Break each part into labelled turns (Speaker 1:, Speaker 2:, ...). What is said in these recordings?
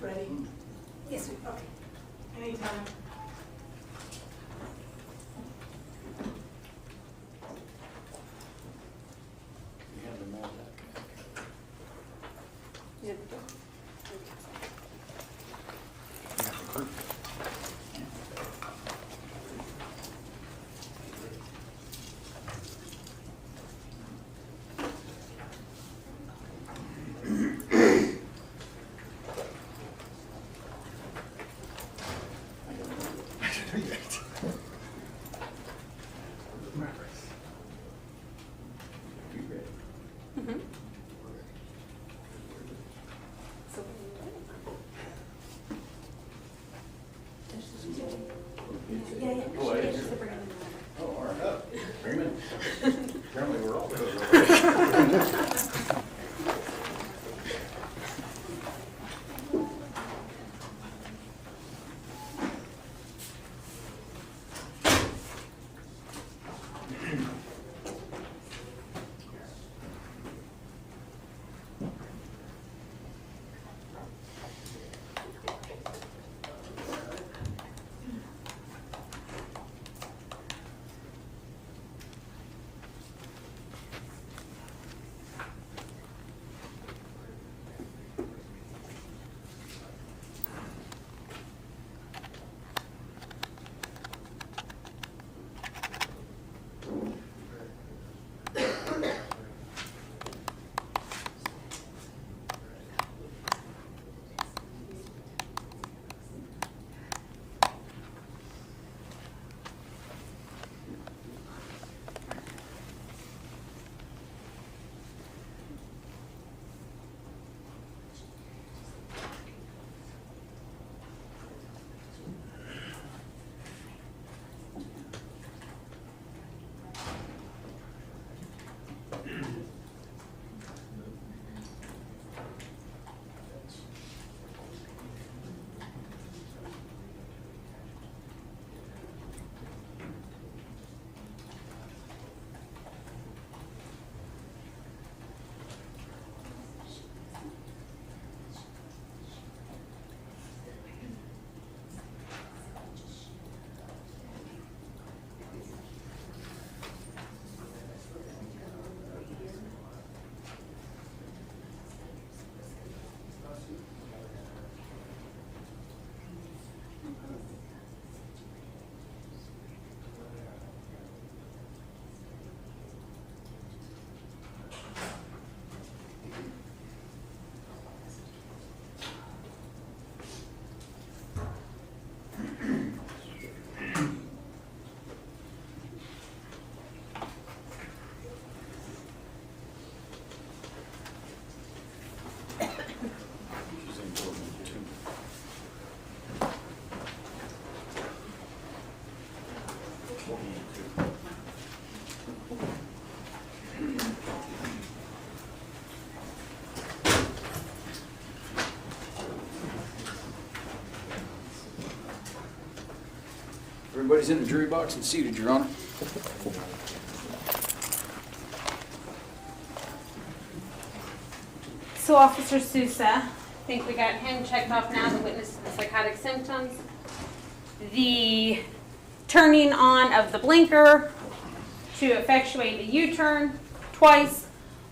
Speaker 1: Ready? Yes, okay. Anytime.
Speaker 2: You have them all back. Apparently we're all Everybody's in the jury box and seated, Your Honor.
Speaker 3: So Officer Sousa, I think we got him checked off now, the witness to the psychotic symptoms. The turning on of the blinker to effectuate a U-turn twice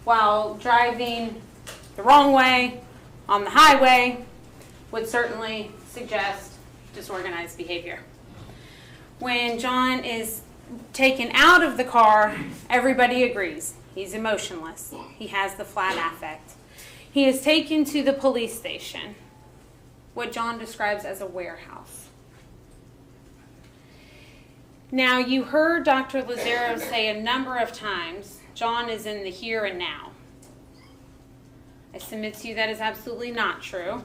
Speaker 3: while driving the wrong way on the highway would certainly suggest disorganized behavior. When John is taken out of the car, everybody agrees. He's emotionless. He has the flat affect. He is taken to the police station, what John describes as a warehouse. Now, you heard Dr. Lazaro say a number of times, John is in the here and now. I submit to you that is absolutely not true.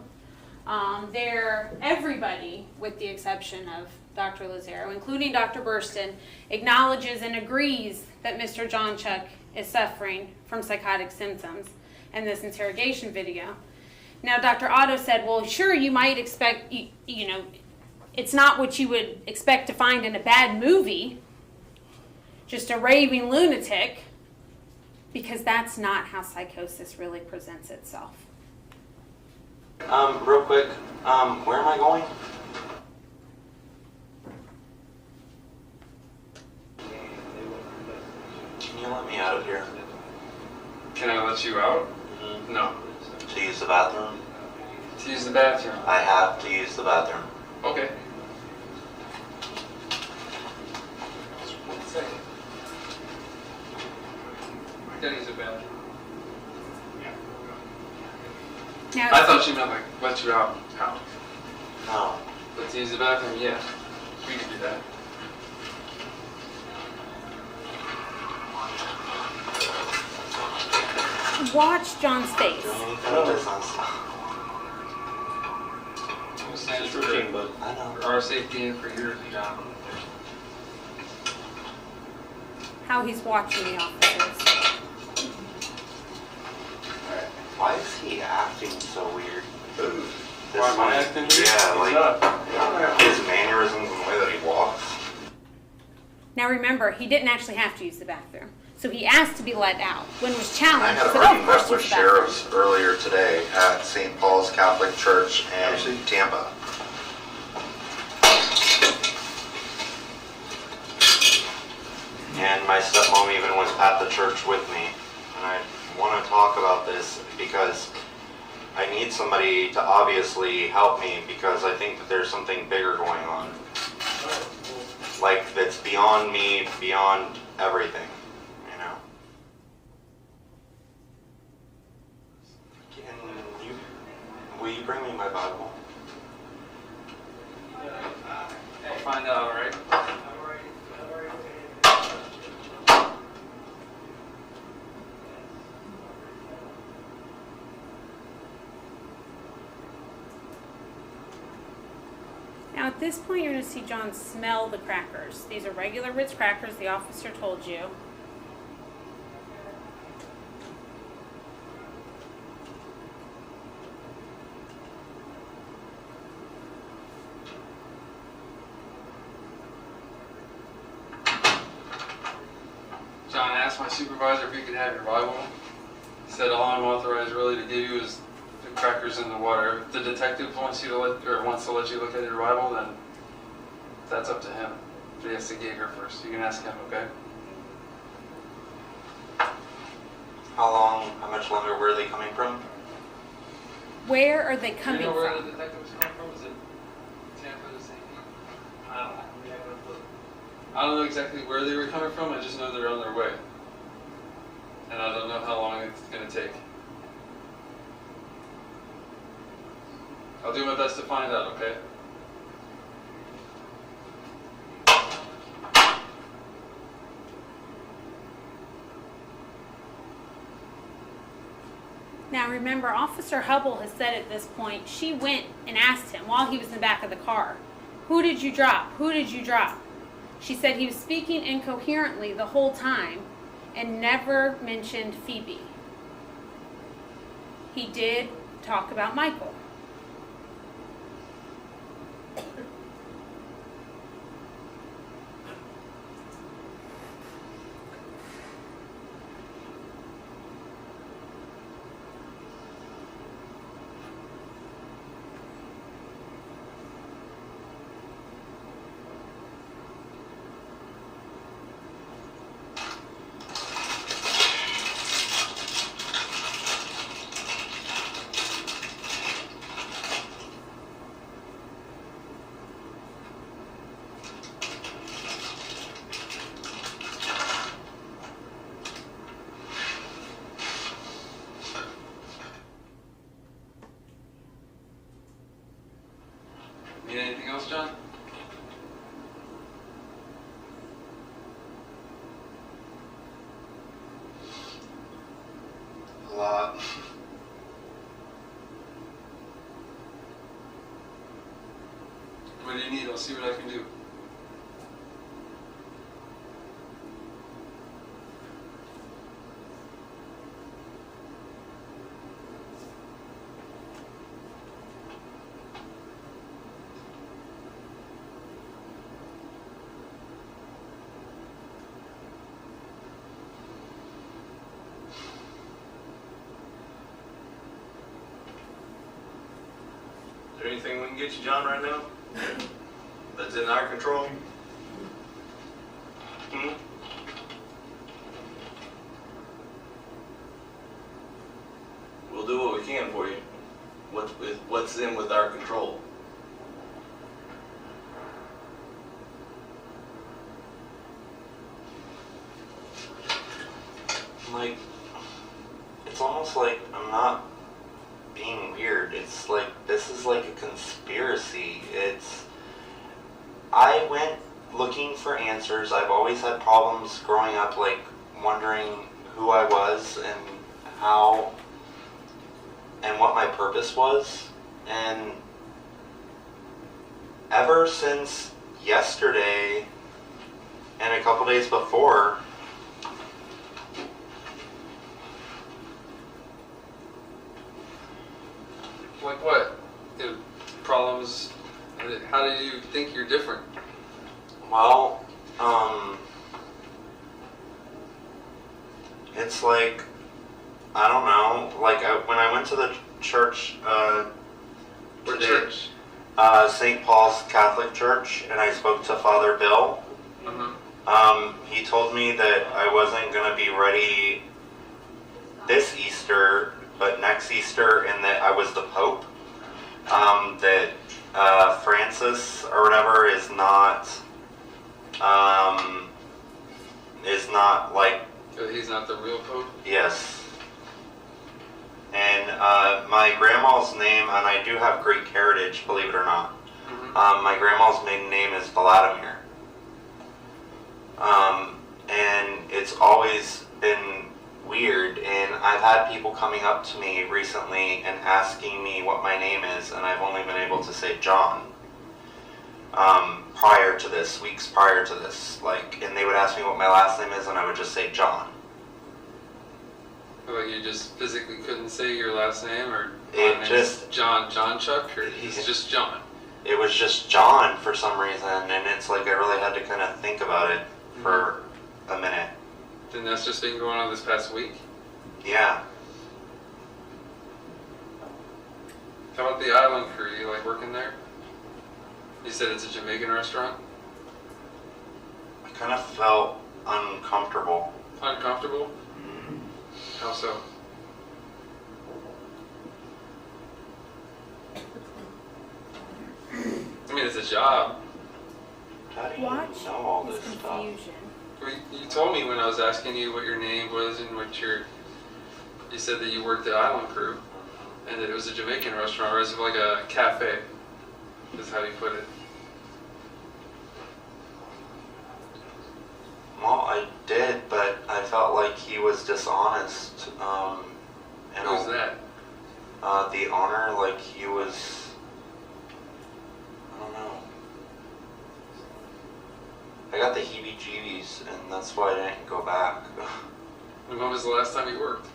Speaker 3: Everybody, with the exception of Dr. Lazaro, including Dr. Burston, acknowledges and agrees that Mr. Jonchuck is suffering from psychotic symptoms in this interrogation video. Now, Dr. Otto said, well, sure, you might expect, it's not what you would expect to find in a bad movie, just a raving lunatic, because that's not how psychosis really presents itself.
Speaker 4: Real quick, where am I going? Can you let me out of here?
Speaker 5: Can I let you out?
Speaker 4: Mm-hmm.
Speaker 5: No.
Speaker 4: To use the bathroom?
Speaker 5: To use the bathroom?
Speaker 4: I have to use the bathroom.
Speaker 5: Okay. Just 1 second. I gotta use the bathroom.
Speaker 3: Now,
Speaker 5: I thought you meant like let you out. How?
Speaker 4: No.
Speaker 5: But to use the bathroom, yeah. We can do that.
Speaker 3: watch John's face.
Speaker 4: Doing anything business.
Speaker 5: We'll stand
Speaker 2: It's
Speaker 5: for,
Speaker 2: routine, but
Speaker 4: I know.
Speaker 5: for our safety and for yours, John.
Speaker 3: How he's watching the officers.
Speaker 4: Why is he acting so weird?
Speaker 5: Why am I acting weird?
Speaker 4: Yeah,
Speaker 5: He's
Speaker 4: like
Speaker 5: not.
Speaker 4: his mannerisms and the way that he walks.
Speaker 3: Now remember, he didn't actually have to use the bathroom. So he asked to be let out. When was
Speaker 4: I
Speaker 3: challenged,
Speaker 4: had
Speaker 3: he
Speaker 4: a
Speaker 3: said, "Oh, of
Speaker 4: argument
Speaker 3: course
Speaker 4: with
Speaker 3: use the bathroom."
Speaker 4: sheriffs earlier today at St. Paul's Catholic Church in Tampa. And my stepmom even was at the church with me. And I want to talk about this because I need somebody to obviously help me because I think that there's something bigger going on. Like that's beyond me, beyond everything, you know? Will you bring me my Bible?
Speaker 5: I'll find out, alright?
Speaker 3: Now at this point, you're going to see John smell the crackers. These are regular Ritz crackers, the officer told you.
Speaker 5: John asked my supervisor if he could have your Bible. He said all I'm authorized really to give you is the crackers in the water. If the detective wants to let you look at your Bible, then that's up to him. But he has to get here first. You can ask him, okay?
Speaker 4: How much longer were they coming from?
Speaker 3: Where are they
Speaker 5: Do
Speaker 3: coming
Speaker 5: you know where
Speaker 3: from?
Speaker 5: the detectives come from? Is it Tampa to St. Pete? I don't know. I don't know exactly where they were coming from. I just know they're on their way. And I don't know how long it's going to take. I'll do my best to find out, okay?
Speaker 3: Now remember, Officer Hubble has said at this point, she went and asked him while he was in the back of the car, "Who did you drop? Who did you drop?" She said he was speaking incoherently the whole time and never mentioned Phoebe. He did talk about Michael.
Speaker 5: Need anything else, John?
Speaker 4: A lot.
Speaker 5: What do you need? I'll see what I can do.
Speaker 6: anything we can get you, John, right now? That's in our control? Hmm? We'll do what we can for you. What's in with our control?
Speaker 4: Like, it's almost like I'm not being weird. It's like, this is like a conspiracy. I went looking for answers. I've always had problems growing up, like, wondering who I was and how and what my purpose was. And ever since yesterday and a couple days before,
Speaker 5: Like what? Problems? How do you think you're different?
Speaker 4: well, it's like, I don't know, like when I went to the church
Speaker 5: What
Speaker 4: today,
Speaker 5: church?
Speaker 4: St. Paul's Catholic Church, and I spoke to Father Bill. He told me that I wasn't going to be ready this Easter, but next Easter, and that I was the Pope. That Francis or whatever is not like,
Speaker 5: He's not the real Pope?
Speaker 4: yes. And my grandma's name, and I do have Greek heritage, believe it or not. My grandma's maiden name is Vladimir. And it's always been weird, and I've had people coming up to me recently and asking me what my name is, and I've only been able to say John. Prior to this, weeks prior to this, like, and they would ask me what my last name is, and I would just say John.
Speaker 5: Like you just physically couldn't say your last name, or
Speaker 4: It
Speaker 5: my
Speaker 4: just-
Speaker 5: name's Jonchuck, or it's just John?
Speaker 4: It was just John for some reason, and it's like I really had to kind of think about it for a minute.
Speaker 5: Then that's just been going on this past week?
Speaker 4: Yeah.
Speaker 5: How about the island crew? You like working there? You said it's a Jamaican restaurant?
Speaker 4: I kind of felt uncomfortable.
Speaker 5: Uncomfortable? How so? I mean, it's a job.
Speaker 4: How do you
Speaker 3: Watch
Speaker 4: know all
Speaker 3: his
Speaker 4: this stuff?
Speaker 3: confusion.
Speaker 5: You told me when I was asking you what your name was and what you said that you worked at Island Crew and that it was a Jamaican restaurant, or is it like a cafe? Is how you put it.
Speaker 4: Well, I did, but I felt like he was dishonest. And
Speaker 5: Who's that?
Speaker 4: The owner, like he was, I don't know. I got the heebie-jeebies, and that's why I didn't go back.
Speaker 5: And when was the last time you worked?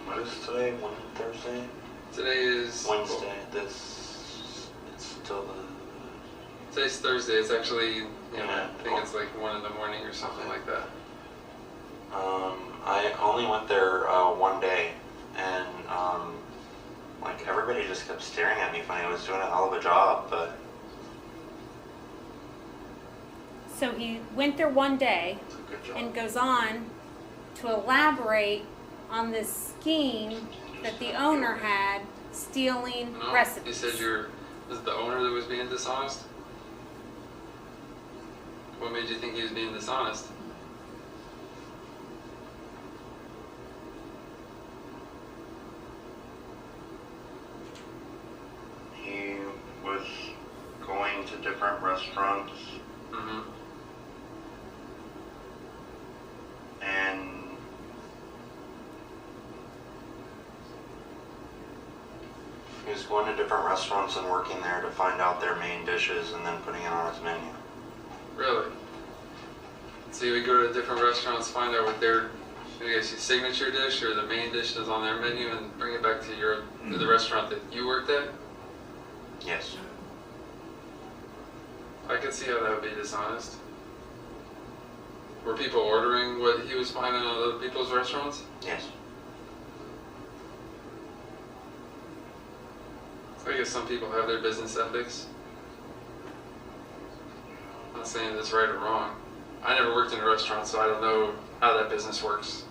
Speaker 4: What is today? Thursday?
Speaker 5: Today is
Speaker 4: Wednesday. It's still the.
Speaker 5: Today's Thursday. It's actually,
Speaker 4: Yeah.
Speaker 5: I think it's like 1 in the morning or something like that.
Speaker 4: I only went there one day, and like everybody just kept staring at me funny. I was doing a hell of a job, but
Speaker 3: So he went there one day
Speaker 4: it's a good job.
Speaker 3: and goes on to elaborate on this scheme that the owner had stealing
Speaker 5: No,
Speaker 3: recipes.
Speaker 5: you said was it the owner that was being dishonest? What made you think he was being dishonest?
Speaker 4: He was going to different restaurants
Speaker 5: Mm-hmm.
Speaker 4: and he was going to different restaurants and working there to find out their main dishes and then putting it on his menu.
Speaker 5: Really? So you would go to different restaurants, find out what their, I guess, your signature dish or the main dish is on their menu, and bring it back to the restaurant that you worked at?
Speaker 4: Yes.
Speaker 5: I could see how that would be dishonest. Were people ordering what he was finding at other people's restaurants?
Speaker 4: Yes.
Speaker 5: I guess some people have their business ethics. I'm not saying it's right or wrong. I never worked in a restaurant, so I don't know how that business works.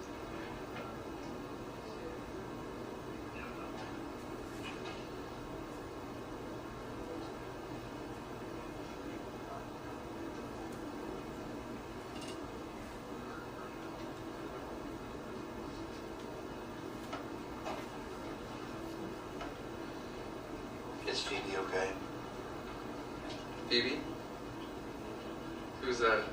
Speaker 4: Is Phoebe okay?
Speaker 5: Phoebe? Who's that?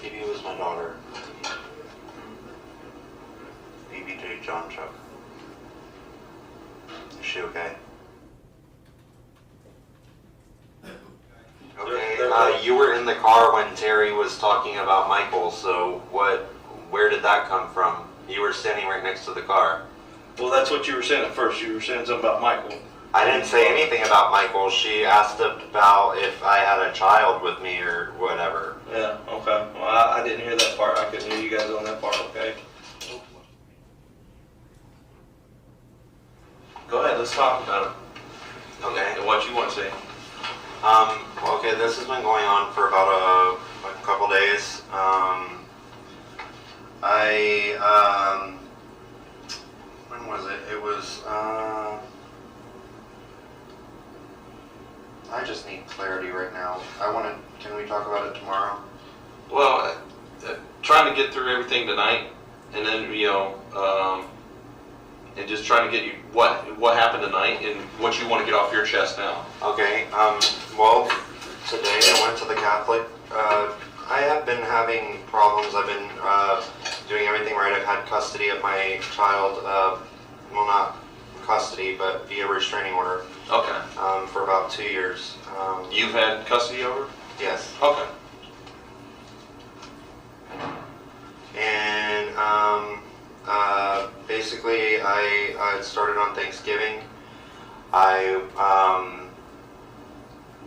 Speaker 4: Phoebe was my daughter. Phoebe J. Jonchuck. Is she okay? Okay, you were in the car when Terry was talking about Michael, so where did that come from? You were standing right next to the car.
Speaker 6: Well, that's what you were saying at first. You were saying something about Michael.
Speaker 4: I didn't say anything about Michael. She asked about if I had a child with me or whatever.
Speaker 6: Yeah, okay. Well, I didn't hear that part. I couldn't hear you guys on that part, okay? Go ahead, let's talk about it.
Speaker 4: Okay.
Speaker 6: And what you want to say.
Speaker 4: Okay, this has been going on for about a couple days. When was it? It was, I just need clarity right now. Can we talk about it tomorrow?
Speaker 6: Well, trying to get through everything tonight, and then, and just trying to get you what happened tonight and what you want to get off your chest now.
Speaker 4: Okay, well, today I went to the Catholic. I have been having problems. I've been doing everything right. I've had custody of my child, well, not custody, but via restraining order.
Speaker 6: Okay.
Speaker 4: For about 2 years.
Speaker 6: You've had custody over?
Speaker 4: Yes.
Speaker 6: Okay.
Speaker 4: And basically, I started on Thanksgiving.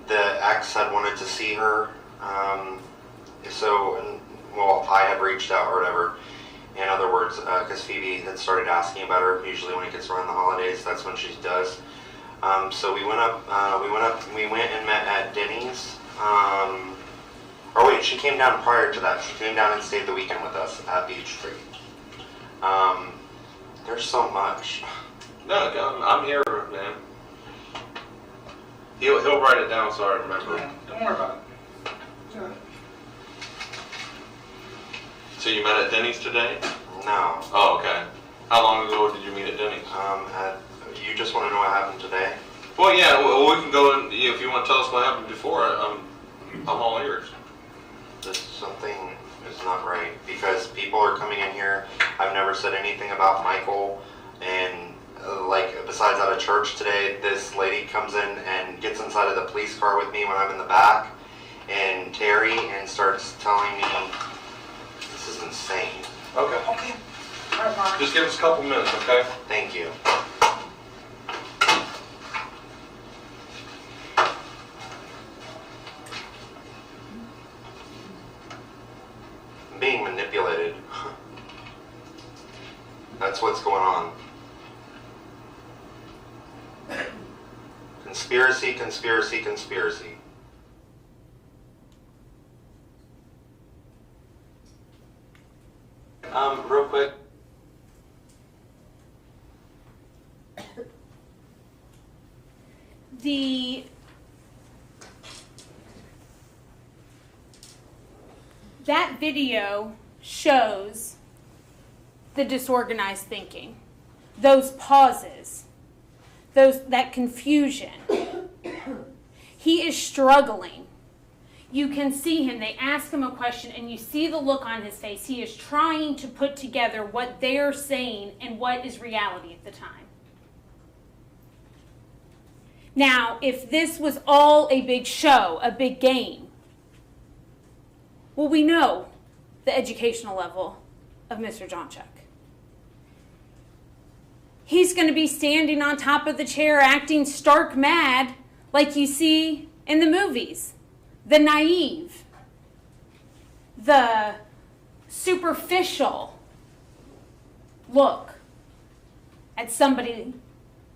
Speaker 4: The ex had wanted to see her, I had reached out or whatever. In other words, because Phoebe had started asking about her. Usually, when it gets around the holidays, that's when she does. So we went and met at Denny's. She came down prior to that. She came down and stayed the weekend with us at Beach Street. There's so much.
Speaker 6: No, I'm here, man. He'll write it down so I remember.
Speaker 1: Yeah, don't worry about it.
Speaker 6: So you met at Denny's today?
Speaker 4: No.
Speaker 6: Oh, okay. How long ago did you meet at Denny's?
Speaker 4: You just want to know what happened today?
Speaker 6: Well, yeah, we can go in, if you want to tell us what happened before, I'm all ears.
Speaker 4: Something is not right because people are coming in here. I've never said anything about Michael, and besides at a church today, this lady comes in and gets inside of the police car with me when I'm in the back, and Terry, and starts telling me this is insane.
Speaker 6: Okay.
Speaker 1: Okay. All right, Mark.
Speaker 6: Just give us a couple minutes, okay?
Speaker 4: Thank you. I'm being manipulated. That's what's going on. Conspiracy, conspiracy, conspiracy. Real quick.
Speaker 3: That video shows the disorganized thinking, those pauses, that confusion. He is struggling. You can see him. They ask him a question, and you see the look on his face. He is trying to put together what they're saying and what is reality at the time. Now, if this was all a big show, a big game, well, we know the educational level of Mr. Jonchuck. He's going to be standing on top of the chair acting stark mad like you see in the movies. The naive, the superficial look at somebody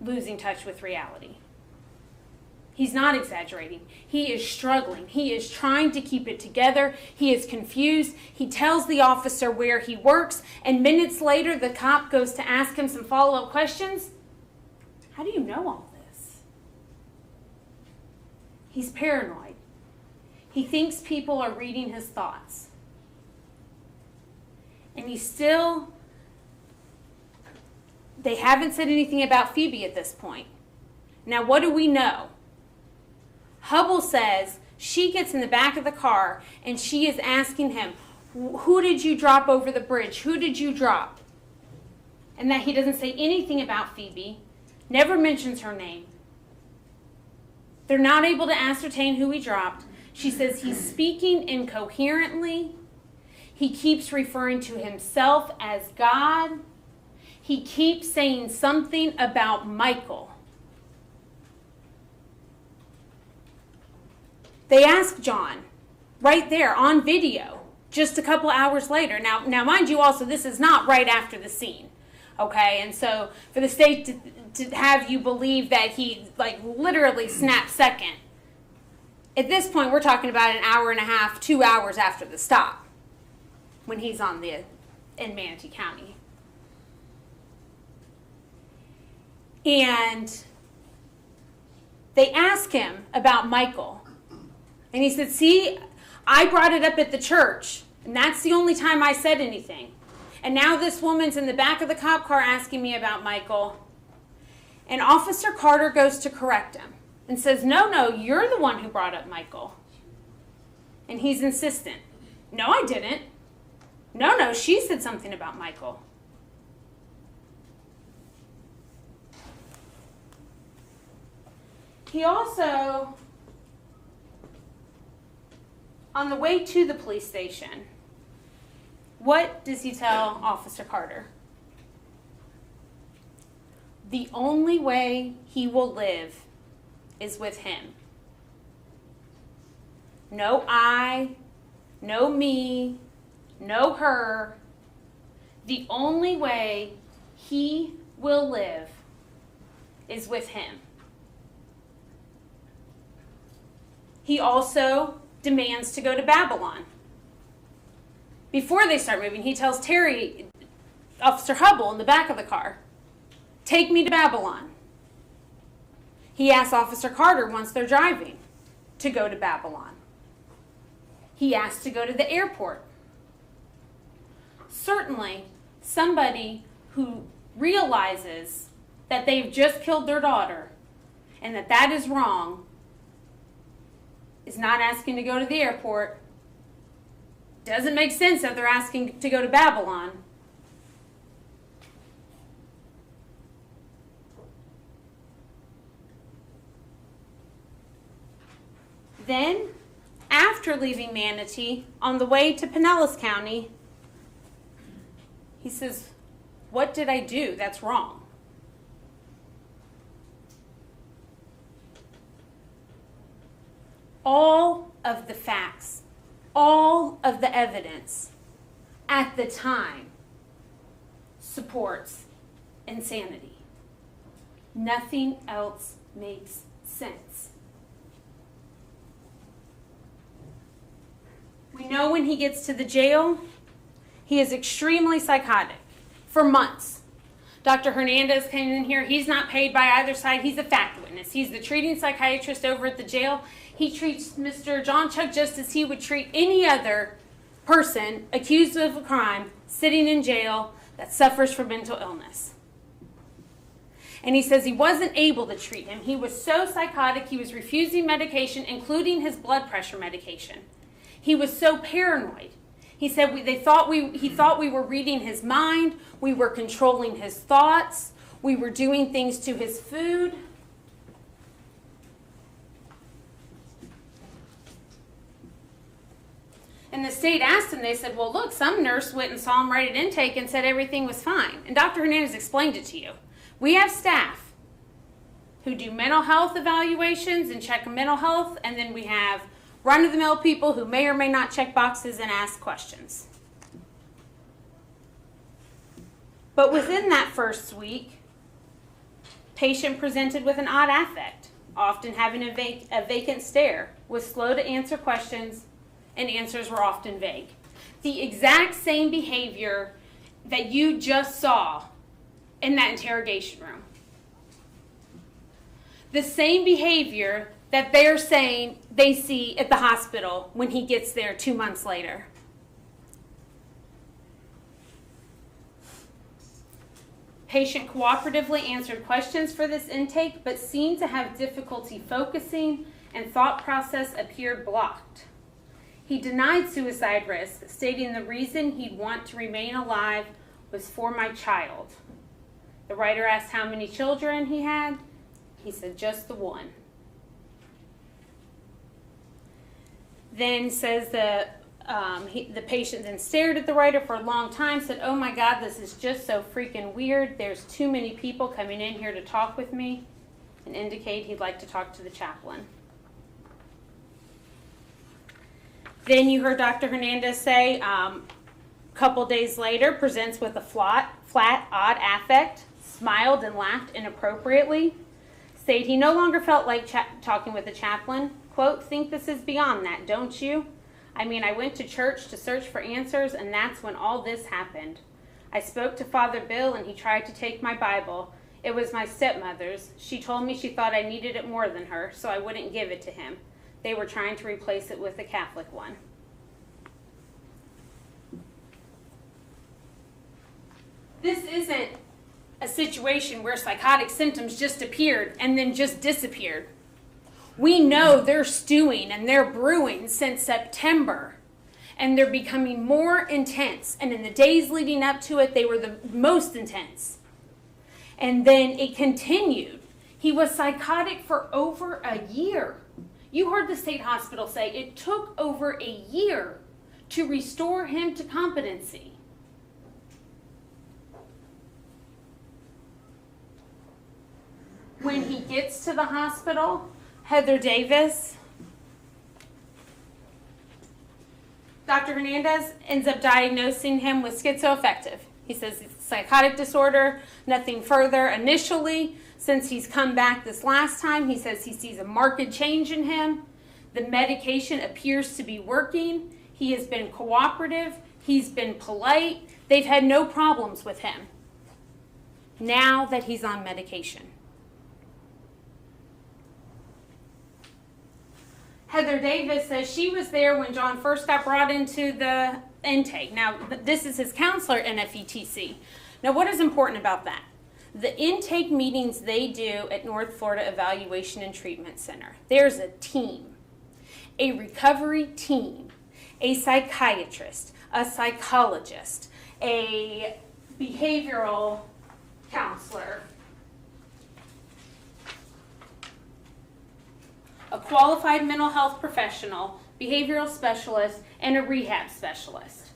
Speaker 3: losing touch with reality. He's not exaggerating. He is struggling. He is trying to keep it together. He is confused. He tells the officer where he works, and minutes later, the cop goes to ask him some follow-up questions. How do you know all this? He's paranoid. He thinks people are reading his thoughts. And they haven't said anything about Phoebe at this point. Now, what do we know? Hubble says she gets in the back of the car and she is asking him, who did you drop over the bridge? Who did you drop? And that he doesn't say anything about Phoebe, never mentions her name. They're not able to ascertain who he dropped. She says he's speaking incoherently. He keeps referring to himself as God. He keeps saying something about Michael. They ask John right there on video just a couple hours later. Now, mind you also, this is not right after the scene, okay? And so for the state to have you believe that he literally snapped second, at this point we're talking about an hour and a half, 2 hours after the stop when he's in Manatee County. And they ask him about Michael. And he said, see, I brought it up at the church, and that's the only time I said anything. And now this woman's in the back of the cop car asking me about Michael. And Officer Carter goes to correct him and says, no, you're the one who brought up Michael. And he's insistent. No, I didn't. No, she said something about Michael. He also, on the way to the police station, what does he tell Officer Carter? The only way he will live is with him. No I, no me, no her. The only way he will live is with him. He also demands to go to Babylon. Before they start moving, he tells Terry, Officer Hubble in the back of the car, take me to Babylon. He asks Officer Carter once they're driving to go to Babylon. He asks to go to the airport. Certainly, somebody who realizes that they've just killed their daughter and that is wrong is not asking to go to the airport. Doesn't make sense that they're asking to go to Babylon. Then, after leaving Manatee, on the way to Pinellas County, he says, what did I do that's wrong? All of the facts, all of the evidence at the time supports insanity. Nothing else makes sense. We know when he gets to the jail, he is extremely psychotic for months. Dr. Hernandez came in here. He's not paid by either side. He's a fact witness. He's the treating psychiatrist over at the jail. He treats Mr. Jonchuck just as he would treat any other person accused of a crime sitting in jail that suffers from mental illness. And he says he wasn't able to treat him. He was so psychotic, he was refusing medication, including his blood pressure medication. He was so paranoid. He said he thought we were reading his mind, we were controlling his thoughts, we were doing things to his food. And the state asked him, they said, well, look, some nurse went and saw him right at intake and said everything was fine. And Dr. Hernandez explained it to you. We have staff who do mental health evaluations and check mental health, and then we have run-of-the-mill people who may or may not check boxes and ask questions. But within that first week, patient presented with an odd affect, often having a vacant stare, was slow to answer questions, and answers were often vague. The exact same behavior that you just saw in that interrogation room. The same behavior that they're saying they see at the hospital when he gets there 2 months later. Patient cooperatively answered questions for this intake, but seemed to have difficulty focusing, and thought process appeared blocked. He denied suicide risk, stating the reason he'd want to remain alive was for my child. The writer asked how many children he had. He said just the one. Then says the patient then stared at the writer for a long time, said, oh my God, this is just so freaking weird. There's too many people coming in here to talk with me, and indicate he'd like to talk to the chaplain. Then you heard Dr. Hernandez say, couple days later, presents with a flat, odd affect, smiled and laughed inappropriately, said he no longer felt like talking with the chaplain. Quote, think this is beyond that, don't you? I mean, I went to church to search for answers, and that's when all this happened. I spoke to Father Bill, and he tried to take my Bible. It was my stepmother's. She told me she thought I needed it more than her, so I wouldn't give it to him. They were trying to replace it with a Catholic one. This isn't a situation where psychotic symptoms just appeared and then just disappeared. We know they're stewing and they're brewing since September, and they're becoming more intense. And in the days leading up to it, they were the most intense. And then it continued. He was psychotic for over a year. You heard the state hospital say it took over a year to restore him to competency. When he gets to the hospital, Heather Davis, Dr. Hernandez ends up diagnosing him with schizoaffective. He says it's psychotic disorder, nothing further. Initially, since he's come back this last time, he says he sees a marked change in him. The medication appears to be working. He has been cooperative. He's been polite. They've had no problems with him now that he's on medication. Heather Davis says she was there when John first got brought into the intake. Now, this is his counselor in FETC. Now, what is important about that? The intake meetings they do at North Florida Evaluation and Treatment Center, there's a team, a recovery team, a psychiatrist, a psychologist, a behavioral counselor, a qualified mental health professional, behavioral specialist, and a rehab specialist,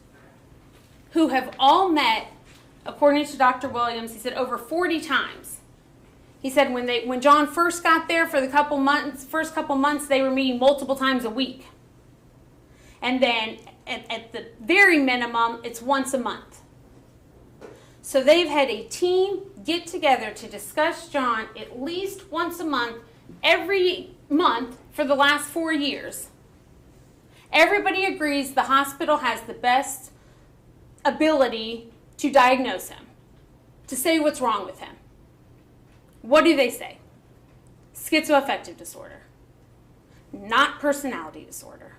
Speaker 3: who have all met, according to Dr. Williams, he said over 40 times. He said when John first got there for the first couple months, they were meeting multiple times a week. And then at the very minimum, it's once a month. So they've had a team get together to discuss John at least once a month, every month for the last 4 years. Everybody agrees the hospital has the best ability to diagnose him, to say what's wrong with him. What do they say? Schizoaffective disorder, not personality disorder.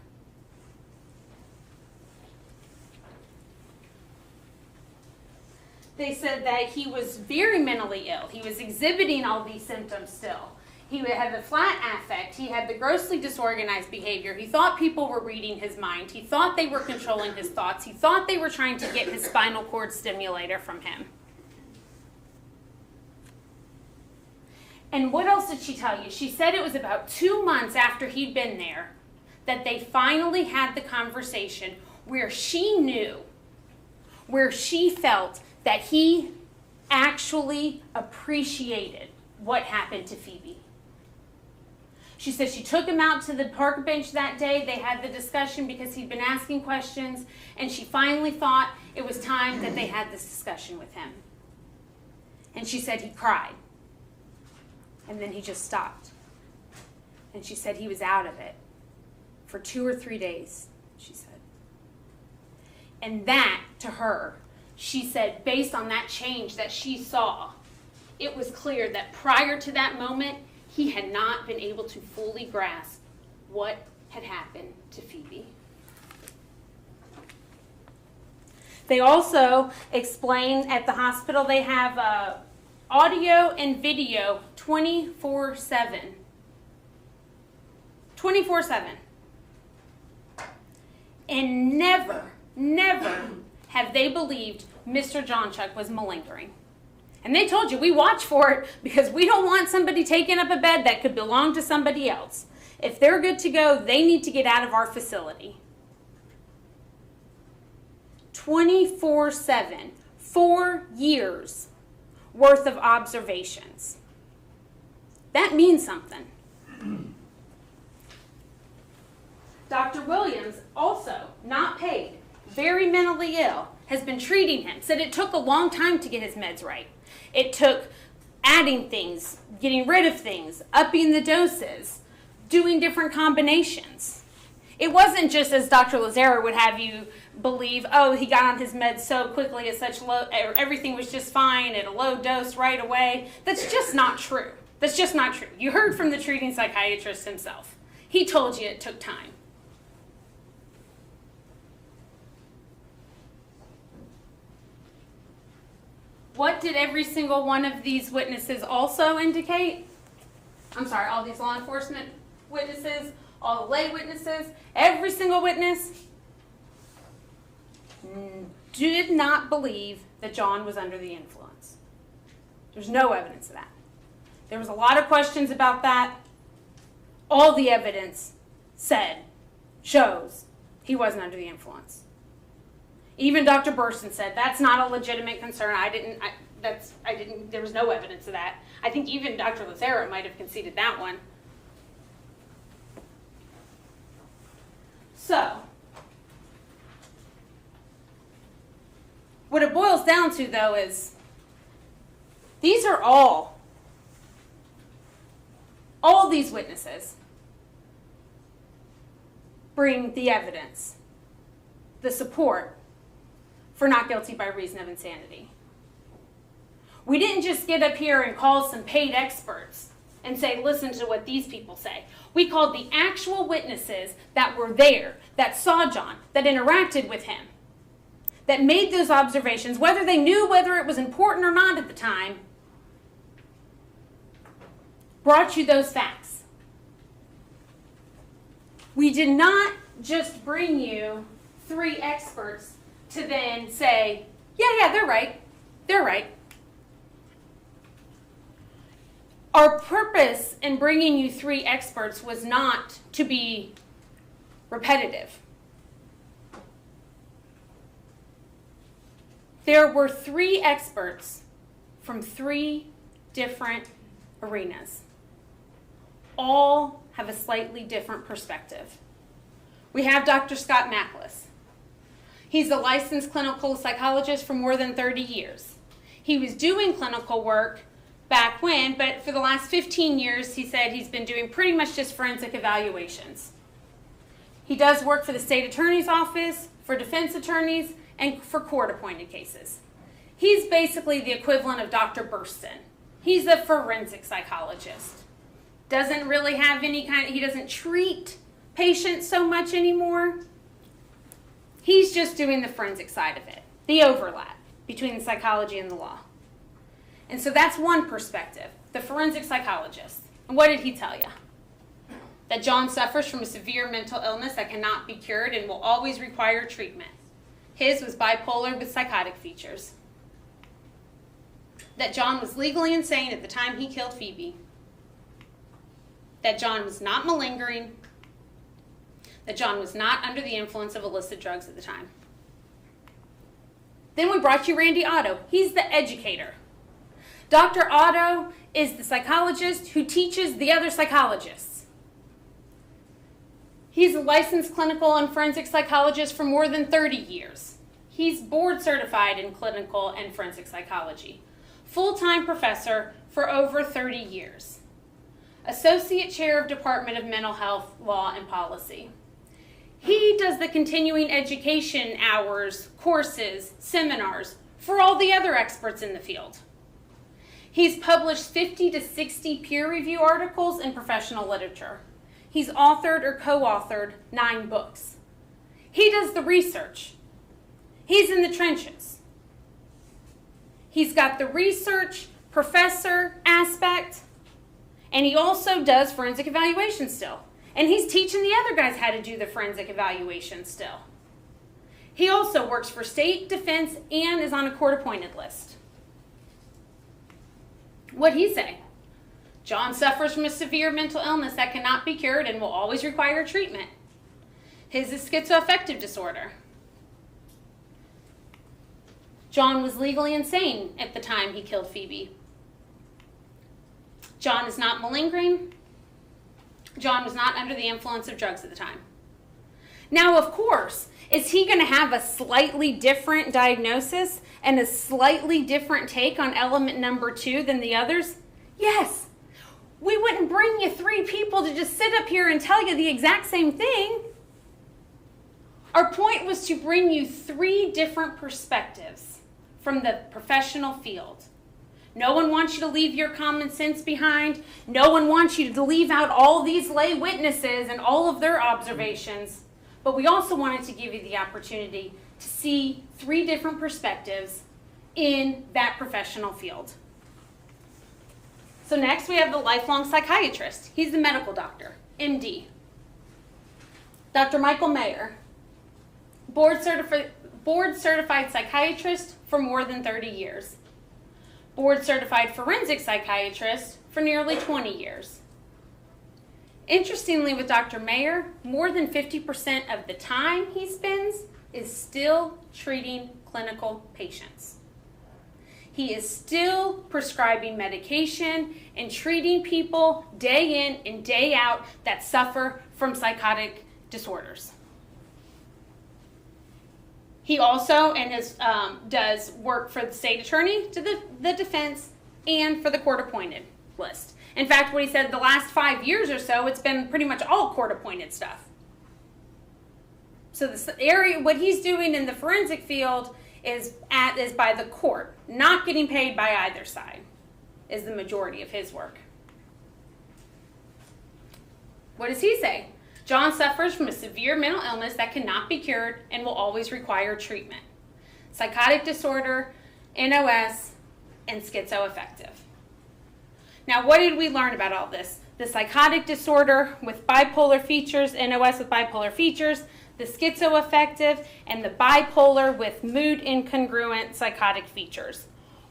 Speaker 3: They said that he was very mentally ill. He was exhibiting all these symptoms still. He had the flat affect. He had the grossly disorganized behavior. He thought people were reading his mind. He thought they were controlling his thoughts. He thought they were trying to get his spinal cord stimulator from him. And what else did she tell you? She said it was about 2 months after he'd been there that they finally had the conversation where she knew, where she felt that he actually appreciated what happened to Phoebe. She said she took him out to the park bench that day. They had the discussion because he'd been asking questions, and she finally thought it was time that they had this discussion with him. And she said he cried. And then he just stopped. And she said he was out of it for 2 or 3 days, she said. And that, to her, she said, based on that change that she saw, it was clear that prior to that moment, he had not been able to fully grasp what had happened to Phoebe. They also explain at the hospital they have audio and video 24/7. 24/7. And never have they believed Mr. Jonchuck was malingering. And they told you, we watch for it because we don't want somebody taking up a bed that could belong to somebody else. If they're good to go, they need to get out of our facility. 24/7, 4 years worth of observations. That means something. Dr. Williams, also not paid, very mentally ill, has been treating him. Said it took a long time to get his meds right. It took adding things, getting rid of things, upping the doses, doing different combinations. It wasn't just as Dr. Lazaro would have you believe, oh, he got on his meds so quickly at such low, everything was just fine at a low dose right away. That's just not true. That's just not true. You heard from the treating psychiatrist himself. He told you it took time. What did every single one of these witnesses also indicate? I'm sorry, all these law enforcement witnesses, all the lay witnesses, every single witness did not believe that John was under the influence. There's no evidence of that. There was a lot of questions about that. All the evidence shows he wasn't under the influence. Even Dr. Burson said that's not a legitimate concern. There was no evidence of that. I think even Dr. Lazaro might have conceded that one. So, what it boils down to, though, is these are all these witnesses bring the evidence, the support for not guilty by reason of insanity. We didn't just get up here and call some paid experts and say, listen to what these people say. We called the actual witnesses that were there, that saw John, that interacted with him, that made those observations, whether they knew whether it was important or not at the time, brought you those facts. We did not just bring you 3 experts to then say, yeah, they're right. They're right. Our purpose in bringing you 3 experts was not to be repetitive. There were 3 experts from 3 different arenas. All have a slightly different perspective. We have Dr. Scott Mackless. He's a licensed clinical psychologist for more than 30 years. He was doing clinical work back when, but for the last 15 years, he said he's been doing pretty much just forensic evaluations. He does work for the state attorney's office, for defense attorneys, and for court-appointed cases. He's basically the equivalent of Dr. Burston. He's a forensic psychologist. Doesn't really have he doesn't treat patients so much anymore. He's just doing the forensic side of it, the overlap between the psychology and the law. And so that's one perspective, the forensic psychologist. And what did he tell you? That John suffers from a severe mental illness that cannot be cured and will always require treatment. His was bipolar with psychotic features. That John was legally insane at the time he killed Phoebe. That John was not malingering. That John was not under the influence of illicit drugs at the time. Then we brought you Randy Otto. He's the educator. Dr. Otto is the psychologist who teaches the other psychologists. He's a licensed clinical and forensic psychologist for more than 30 years. He's board certified in clinical and forensic psychology. Full-time professor for over 30 years. Associate chair of Department of Mental Health, Law, and Policy. He does the continuing education hours, courses, seminars for all the other experts in the field. He's published 50 to 60 peer review articles in professional literature. He's authored or co-authored 9 books. He does the research. He's in the trenches. He's got the research professor aspect, and he also does forensic evaluation still. And he's teaching the other guys how to do the forensic evaluation still. He also works for state defense and is on a court-appointed list. What'd he say? John suffers from a severe mental illness that cannot be cured and will always require treatment. His is schizoaffective disorder. John was legally insane at the time he killed Phoebe. John is not malingering. John was not under the influence of drugs at the time. Now, of course, is he going to have a slightly different diagnosis and a slightly different take on element number 2 than the others? Yes. We wouldn't bring you 3 people to just sit up here and tell you the exact same thing. Our point was to bring you 3 different perspectives from the professional field. No one wants you to leave your common sense behind. No one wants you to leave out all these lay witnesses and all of their observations. But we also wanted to give you the opportunity to see 3 different perspectives in that professional field. So next we have the lifelong psychiatrist. He's the medical doctor, MD. Dr. Michael Mayer, board certified psychiatrist for more than 30 years. Board certified forensic psychiatrist for nearly 20 years. Interestingly, with Dr. Mayer, more than 50% of the time he spends is still treating clinical patients. He is still prescribing medication and treating people day in and day out that suffer from psychotic disorders. He also does work for the state attorney, to the defense, and for the court-appointed list. In fact, what he said, the last 5 years or so, it's been pretty much all court-appointed stuff. So the area, what he's doing in the forensic field is by the court, not getting paid by either side, is the majority of his work. What does he say? John suffers from a severe mental illness that cannot be cured and will always require treatment. Psychotic disorder, NOS, and schizoaffective. Now, what did we learn about all this? The psychotic disorder with bipolar features, NOS with bipolar features, the schizoaffective, and the bipolar with mood incongruent psychotic features.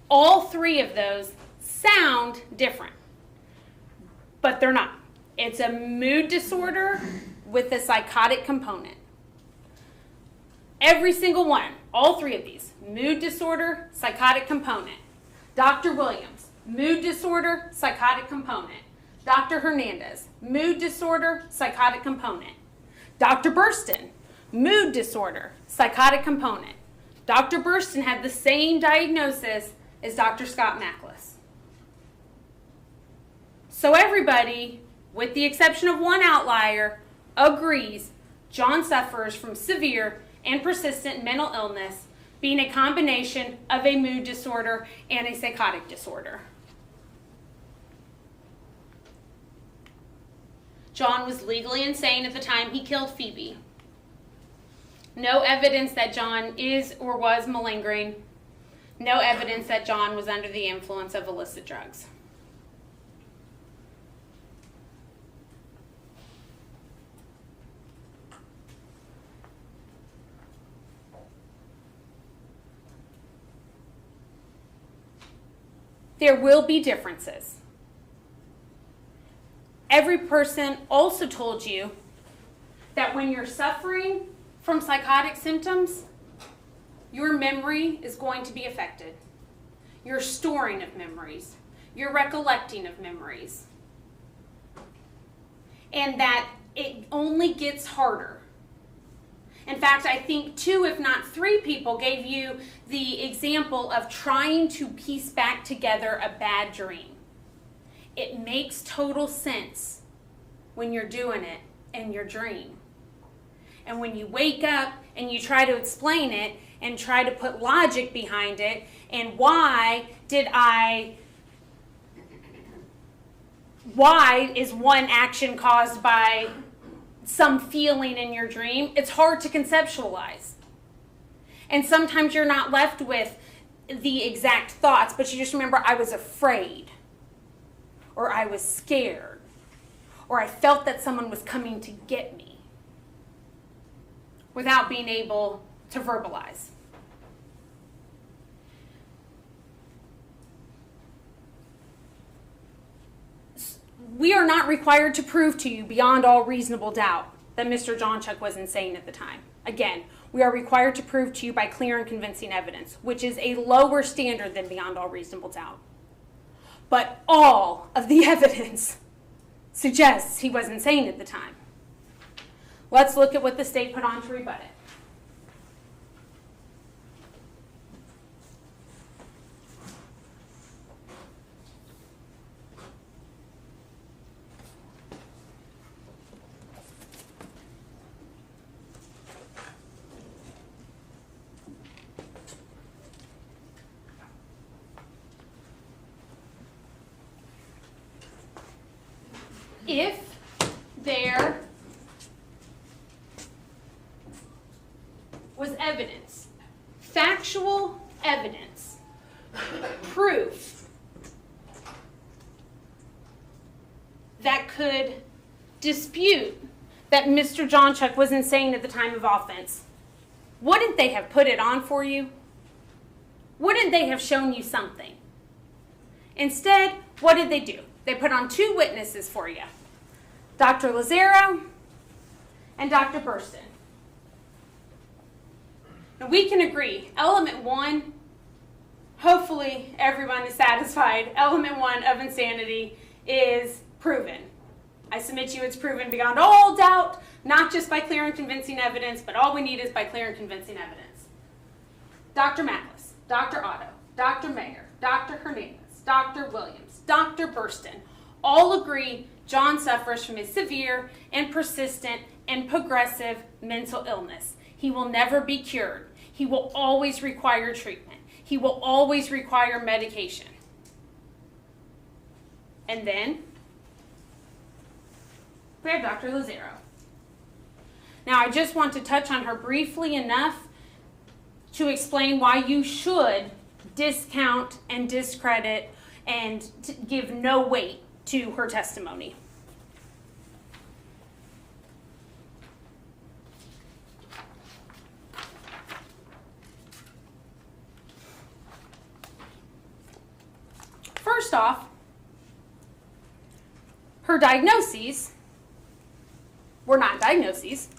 Speaker 3: All 3 of those sound different, but they're not. It's a mood disorder with a psychotic component. Every single one, all 3 of these, mood disorder, psychotic component. Dr. Williams, mood disorder, psychotic component. Dr. Hernandez, mood disorder, psychotic component. Dr. Burston, mood disorder, psychotic component. Dr. Burston had the same diagnosis as Dr. Scott Mackless. So everybody, with the exception of one outlier, agrees John suffers from severe and persistent mental illness, being a combination of a mood disorder and a psychotic disorder. John was legally insane at the time he killed Phoebe. No evidence that John is or was malingering. No evidence that John was under the influence of illicit drugs. There will be differences. Every person also told you that when you're suffering from psychotic symptoms, your memory is going to be affected. Your storing of memories, your recollecting of memories. And that it only gets harder. In fact, I think 2, if not 3 people gave you the example of trying to piece back together a bad dream. It makes total sense when you're doing it in your dream. And when you wake up and you try to explain it and try to put logic behind it, and why is one action caused by some feeling in your dream, it's hard to conceptualize. And sometimes you're not left with the exact thoughts, but you just remember, I was afraid, or I was scared, or I felt that someone was coming to get me, without being able to verbalize. We are not required to prove to you beyond all reasonable doubt that Mr. Jonchuck was insane at the time. Again, we are required to prove to you by clear and convincing evidence, which is a lower standard than beyond all reasonable doubt. But all of the evidence suggests he was insane at the time. Let's look at what the state put on to rebut it. If there was evidence, factual evidence, proof that could dispute that Mr. Jonchuck was insane at the time of offense, wouldn't they have put it on for you? Wouldn't they have shown you something? Instead, what did they do? They put on 2 witnesses for you, Dr. Lazaro and Dr. Burston. Now we can agree, element 1, hopefully everyone is satisfied, element 1 of insanity is proven. I submit to you it's proven beyond all doubt, not just by clear and convincing evidence, but all we need is by clear and convincing evidence. Dr. Matlis, Dr. Otto, Dr. Mayer, Dr. Hernandez, Dr. Williams, Dr. Burston, all agree John suffers from a severe and persistent and progressive mental illness. He will never be cured. He will always require treatment. He will always require medication. And then we have Dr. Lazaro. Now, I just want to touch on her briefly enough to explain why you should discount and discredit and give no weight to her testimony. First off, her diagnoses were not diagnoses.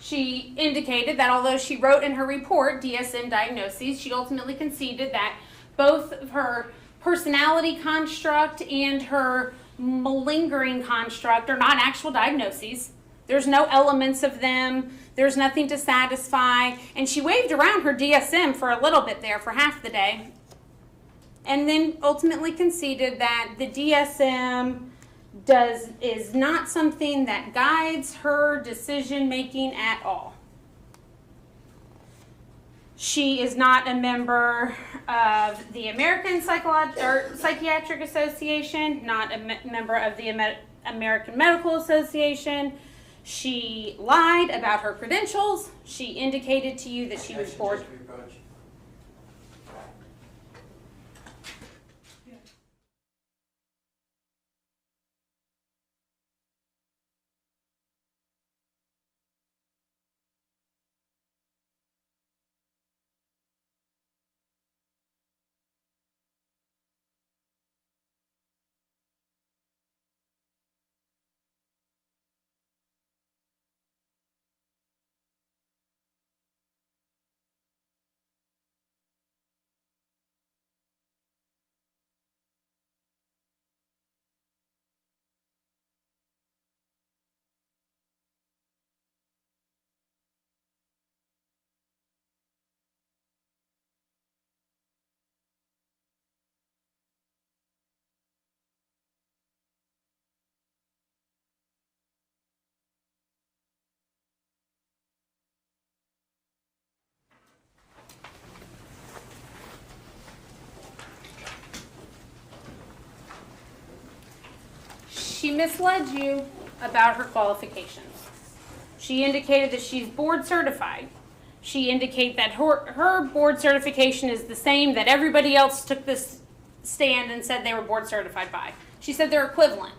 Speaker 3: She indicated that although she wrote in her report DSM diagnoses, she ultimately conceded that both of her personality construct and her malingering construct are not actual diagnoses. There's no elements of them. There's nothing to satisfy. And she waved around her DSM for a little bit there, for half the day, and then ultimately conceded that the DSM is not something that guides her decision making at all. She is not a member of the American Psychiatric Association, not a member of the American Medical Association. She lied about her credentials. She indicated to you that she was bored. She misled you about her qualifications. She indicated that she's board certified. She indicated that her board certification is the same that everybody else took this stand and said they were board certified by. She said they're equivalent.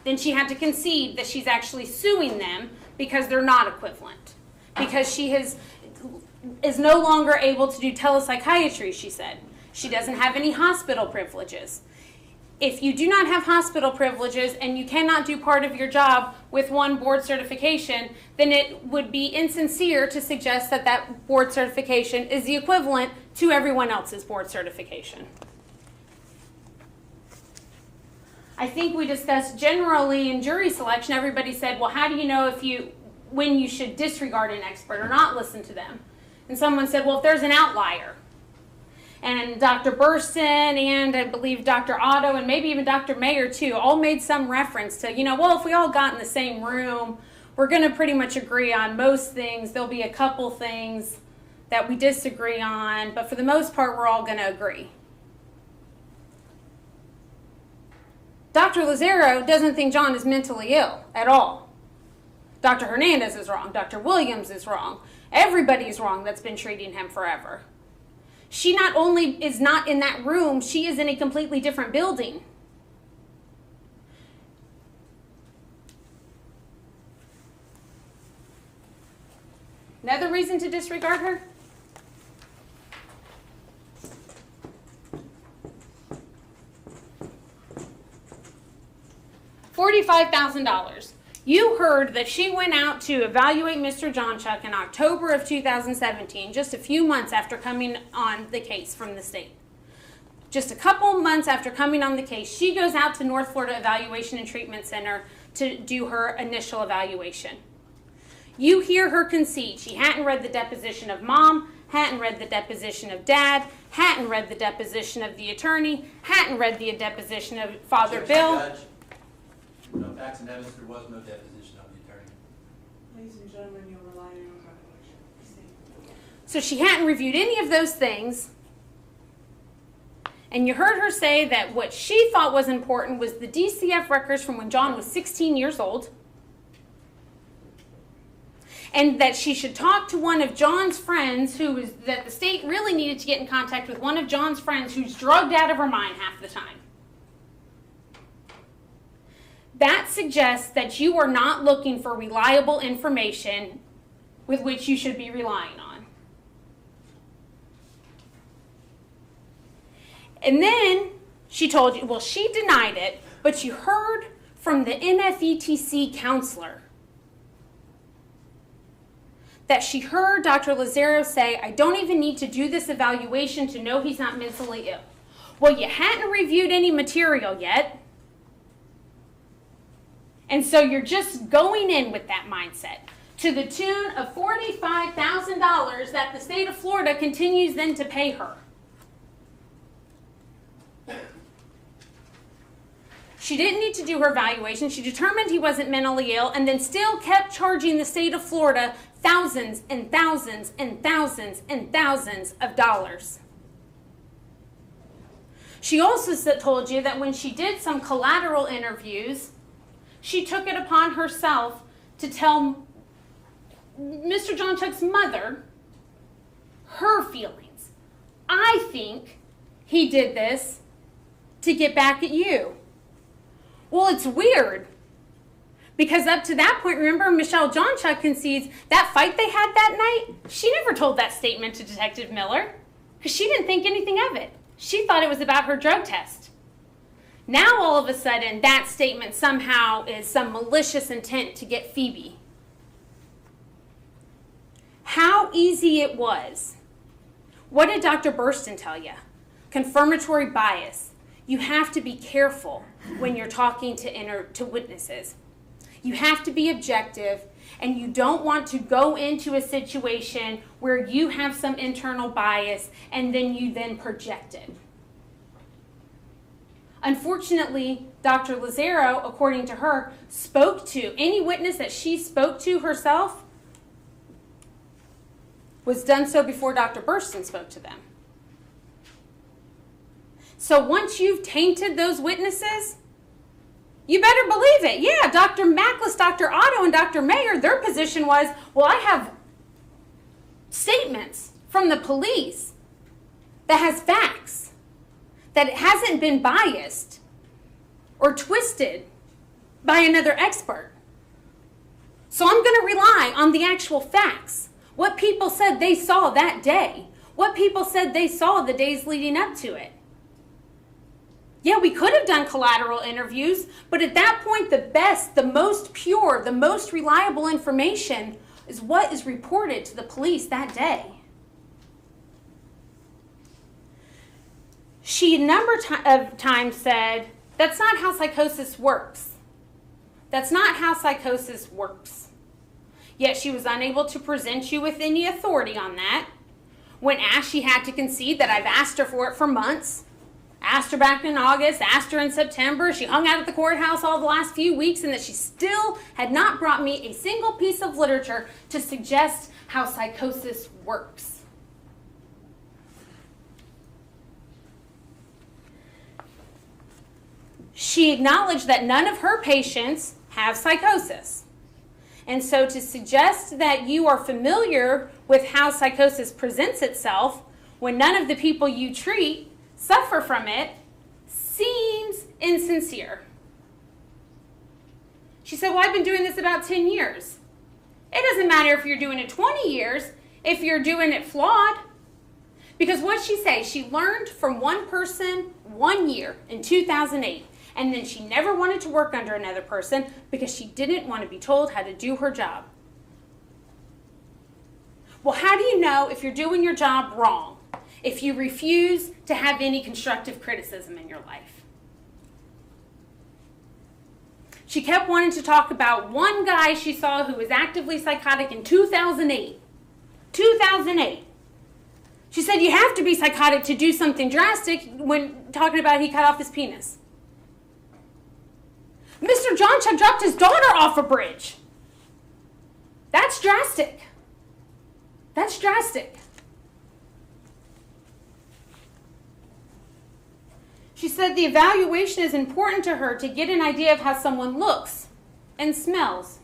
Speaker 3: Then she had to concede that she's actually suing them because they're not equivalent. Because she is no longer able to do telepsychiatry, she said. She doesn't have any hospital privileges. If you do not have hospital privileges and you cannot do part of your job with one board certification, then it would be insincere to suggest that that board certification is the equivalent to everyone else's board certification. I think we discussed generally in jury selection, everybody said, well, how do you know when you should disregard an expert or not listen to them? And someone said, well, if there's an outlier. And Dr. Burson and I believe Dr. Otto and maybe even Dr. Mayer too all made some reference to, well, if we all got in the same room, we're going to pretty much agree on most things. There'll be a couple things that we disagree on, but for the most part, we're all going to agree. Dr. Lazaro doesn't think John is mentally ill at all. Dr. Hernandez is wrong. Dr. Williams is wrong. Everybody is wrong that's been treating him forever. She not only is not in that room, she is in a completely different building. Another reason to disregard her? $45,000. You heard that she went out to evaluate Mr. Jonchuck in October of 2017, just a few months after coming on the case from the state. Just a couple months after coming on the case, she goes out to North Florida Evaluation and Treatment Center to do her initial evaluation. You hear her concede. She hadn't read the deposition of mom, hadn't read the deposition of dad, hadn't read the deposition of the attorney, hadn't read the deposition of Father Bill.
Speaker 7: Judge, no facts and evidence, there was no deposition of the attorney.
Speaker 1: Ladies and gentlemen, you're relying on recollection.
Speaker 3: So she hadn't reviewed any of those things. And you heard her say that what she thought was important was the DCF records from when John was 16 years old. And that she should talk to one of John's friends that the state really needed to get in contact with one of John's friends who's drugged out of her mind half the time. That suggests that you are not looking for reliable information with which you should be relying on. And then she told you, well, she denied it, but you heard from the NFETC counselor that she heard Dr. Lazaro say, I don't even need to do this evaluation to know he's not mentally ill. Well, you hadn't reviewed any material yet. And so you're just going in with that mindset to the tune of $45,000 that the state of Florida continues then to pay her. She didn't need to do her evaluation. She determined he wasn't mentally ill and then still kept charging the state of Florida thousands and thousands and thousands and thousands of dollars. She also told you that when she did some collateral interviews, she took it upon herself to tell Mr. Jonchuck's mother her feelings. I think he did this to get back at you. Well, it's weird because up to that point, remember, Michelle Jonchuck concedes that fight they had that night, she never told that statement to Detective Miller because she didn't think anything of it. She thought it was about her drug test. Now, all of a sudden, that statement somehow is some malicious intent to get Phoebe. How easy it was. What did Dr. Burston tell you? Confirmatory bias. You have to be careful when you're talking to witnesses. You have to be objective, and you don't want to go into a situation where you have some internal bias and then you project it. Unfortunately, Dr. Lazaro, according to her, spoke to any witness that she spoke to herself was done so before Dr. Burston spoke to them. So once you've tainted those witnesses, You better believe it. Yeah, Dr. Mackless, Dr. Otto, and Dr. Mayer, their position was, well, I have statements from the police that has facts, that it hasn't been biased or twisted by another expert. So I'm going to rely on the actual facts. What people said they saw that day. What people said they saw the days leading up to it. Yeah, we could have done collateral interviews, but at that point, the best, the most pure, the most reliable information is what is reported to the police that day. She a number of times said, that's not how psychosis works. That's not how psychosis works. Yet she was unable to present you with any authority on that. When asked, she had to concede that I've asked her for it for months. Asked her back in August, asked her in September. She hung out at the courthouse all the last few weeks, and that she still had not brought me a single piece of literature to suggest how psychosis works. She acknowledged that none of her patients have psychosis. And so to suggest that you are familiar with how psychosis presents itself when none of the people you treat suffer from it seems insincere. She said, well, I've been doing this about 10 years. It doesn't matter if you're doing it 20 years, if you're doing it flawed. Because what she say? She learned from one person 1 year in 2008. And then she never wanted to work under another person because she didn't want to be told how to do her job. Well, how do you know if you're doing your job wrong? If you refuse to have any constructive criticism in your life. She kept wanting to talk about one guy she saw who was actively psychotic in 2008. 2008. She said you have to be psychotic to do something drastic when talking about he cut off his penis. Mr. Jonchuck dropped his daughter off a bridge. That's drastic. That's drastic. She said the evaluation is important to her to get an idea of how someone looks and smells.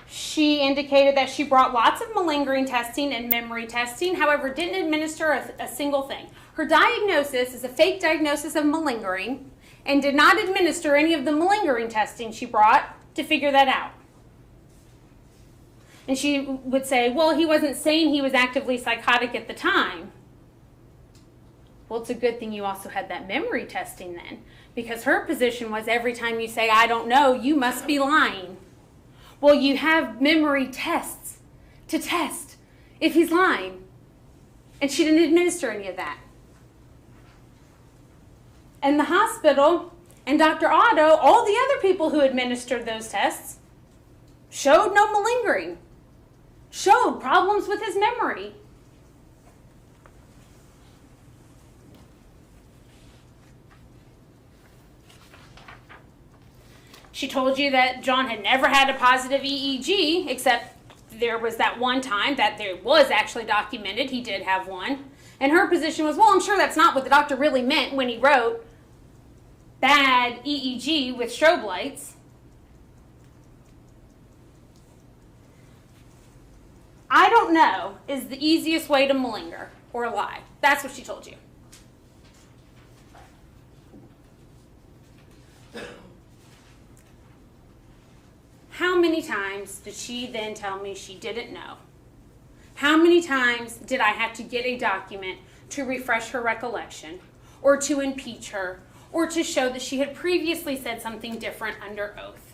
Speaker 3: She indicated that she brought lots of malingering testing and memory testing, however, didn't administer a single thing. Her diagnosis is a fake diagnosis of malingering, and did not administer any of the malingering testing she brought to figure that out. And she would say, well, he wasn't saying he was actively psychotic at the time. Well, it's a good thing you also had that memory testing then, because her position was every time you say, I don't know, you must be lying. Well, you have memory tests to test if he's lying. And she didn't administer any of that. And the hospital and Dr. Otto, all the other people who administered those tests, showed no malingering, showed problems with his memory. She told you that John had never had a positive EEG, except there was that one time that there was actually documented he did have one. And her position was, well, I'm sure that's not what the doctor really meant when he wrote bad EEG with strobe lights. I don't know is the easiest way to malinger or lie. That's what she told you. How many times did she then tell me she didn't know? How many times did I have to get a document to refresh her recollection, or to impeach her, or to show that she had previously said something different under oath?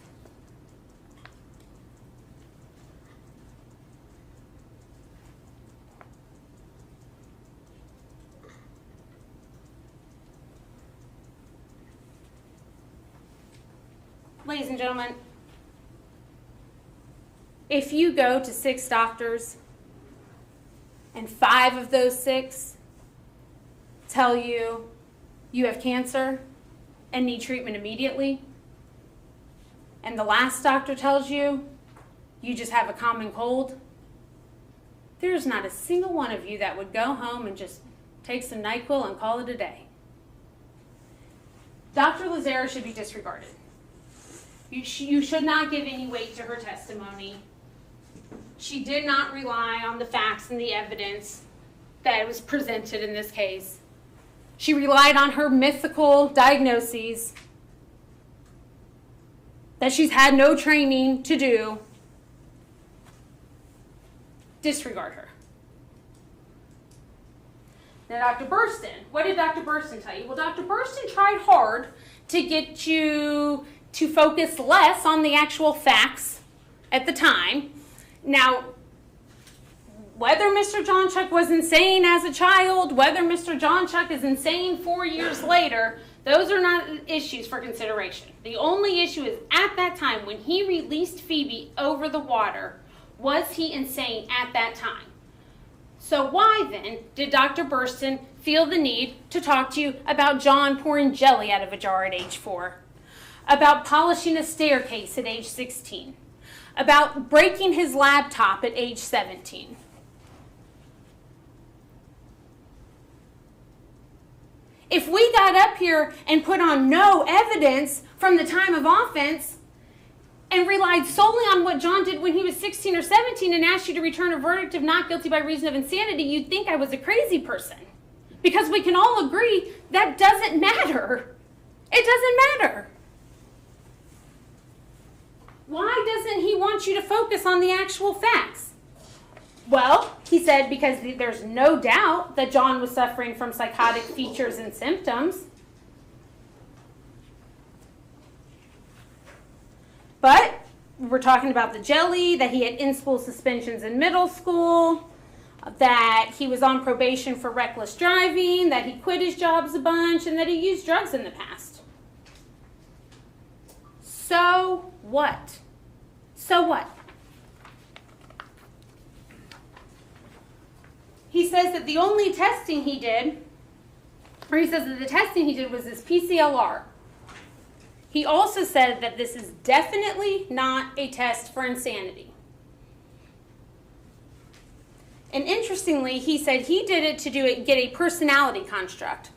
Speaker 3: Ladies and gentlemen, if you go to 6 doctors and 5 of those 6 tell you you have cancer and need treatment immediately, and the last doctor tells you you just have a common cold, there's not a single one of you that would go home and just take some NyQuil and call it a day. Dr. Lazaro should be disregarded. You should not give any weight to her testimony. She did not rely on the facts and the evidence that was presented in this case. She relied on her mythical diagnoses that she's had no training to do. Disregard her. Now, Dr. Burston, what did Dr. Burston tell you? Well, Dr. Burston tried hard to get you to focus less on the actual facts at the time. Now, whether Mr. Jonchuck was insane as a child, whether Mr. Jonchuck is insane 4 years later, those are not issues for consideration. The only issue is at that time when he released Phoebe over the water, was he insane at that time? So why then did Dr. Burston feel the need to talk to you about John pouring jelly out of a jar at age 4? About polishing a staircase at age 16? About breaking his laptop at age 17? If we got up here and put on no evidence from the time of offense and relied solely on what John did when he was 16 or 17 and asked you to return a verdict of not guilty by reason of insanity, you'd think I was a crazy person. Because we can all agree that doesn't matter. It doesn't matter. Why doesn't he want you to focus on the actual facts? Well, he said because there's no doubt that John was suffering from psychotic features and symptoms. But we're talking about the jelly, that he had in-school suspensions in middle school, that he was on probation for reckless driving, that he quit his jobs a bunch, and that he used drugs in the past. So what? So what? He says that the only testing he did, or he says that the testing he did was this PCLR. He also said that this is definitely not a test for insanity. And interestingly, he said he did it to get a personality construct.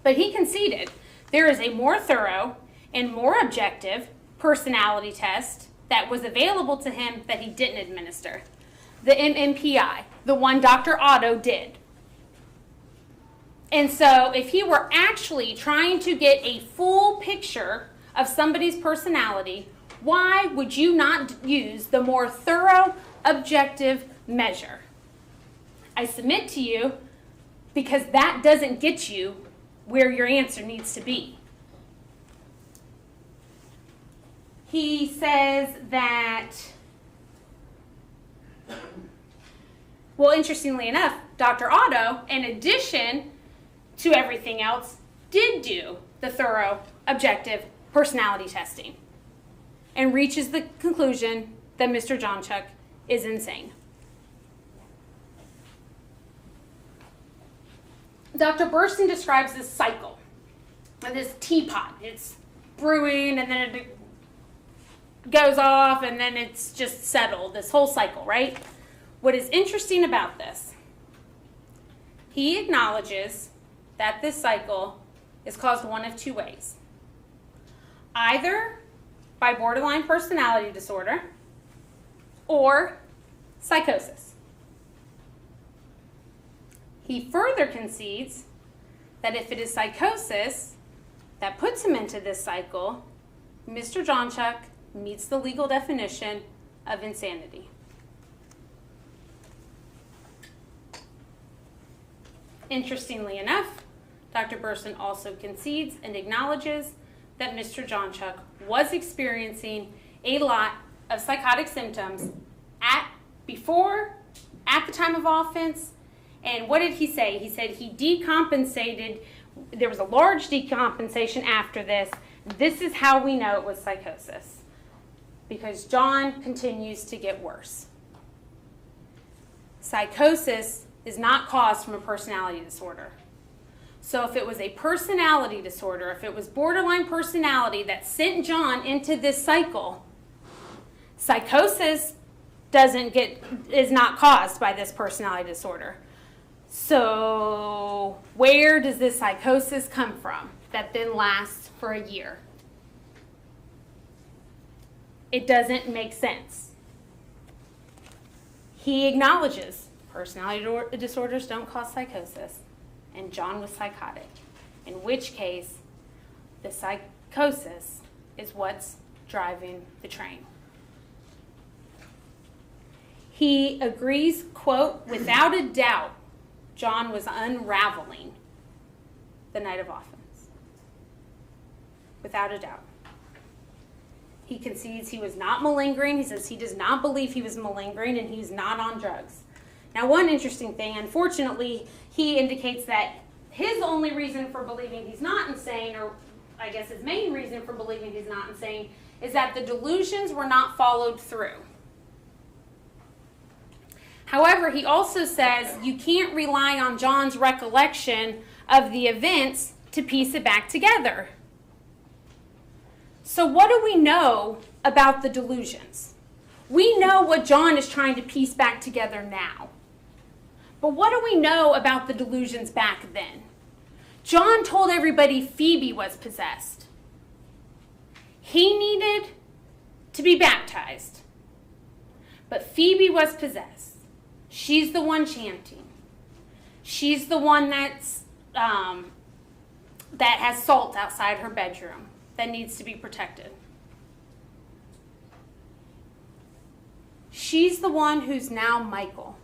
Speaker 3: But he conceded there is a more thorough and more objective personality test that was available to him that he didn't administer. The MMPI, the one Dr. Otto did. And so if he were actually trying to get a full picture of somebody's personality, why would you not use the more thorough, objective measure? I submit to you because that doesn't get you where your answer needs to be. He says that, well, interestingly enough, Dr. Otto, in addition to everything else, did do the thorough, objective personality testing and reaches the conclusion that Mr. Jonchuck is insane. Dr. Burston describes this cycle, this teapot. It's brewing and then it goes off and then it's just settled, this whole cycle, right? What is interesting about this, he acknowledges that this cycle is caused one of two ways. Either by borderline personality disorder or psychosis. He further concedes that if it is psychosis that puts him into this cycle, Mr. Jonchuck meets the legal definition of insanity. Interestingly enough, Dr. Burston also concedes and acknowledges that Mr. Jonchuck was experiencing a lot of psychotic symptoms at the time of offense. And what did he say? He said he decompensated. There was a large decompensation after this. This is how we know it was psychosis, because John continues to get worse. Psychosis is not caused from a personality disorder. So if it was a personality disorder, if it was borderline personality that sent John into this cycle, psychosis is not caused by this personality disorder. So where does this psychosis come from? that then lasts for a year. It doesn't make sense. He acknowledges personality disorders don't cause psychosis, and John was psychotic, in which case the psychosis is what's driving the train. He agrees, quote, without a doubt, John was unraveling the night of offense. Without a doubt. He concedes he was not malingering. He says he does not believe he was malingering and he's not on drugs. Now, one interesting thing, unfortunately, he indicates that his only reason for believing he's not insane, or I guess his main reason for believing he's not insane, is that the delusions were not followed through. However, he also says you can't rely on John's recollection of the events to piece it back together. So what do we know about the delusions? We know what John is trying to piece back together now. But what do we know about the delusions back then? John told everybody Phoebe was possessed. He needed to be baptized. But Phoebe was possessed. She's the one chanting. She's the one that has salt outside her bedroom that needs to be protected. She's the one who's now Michael.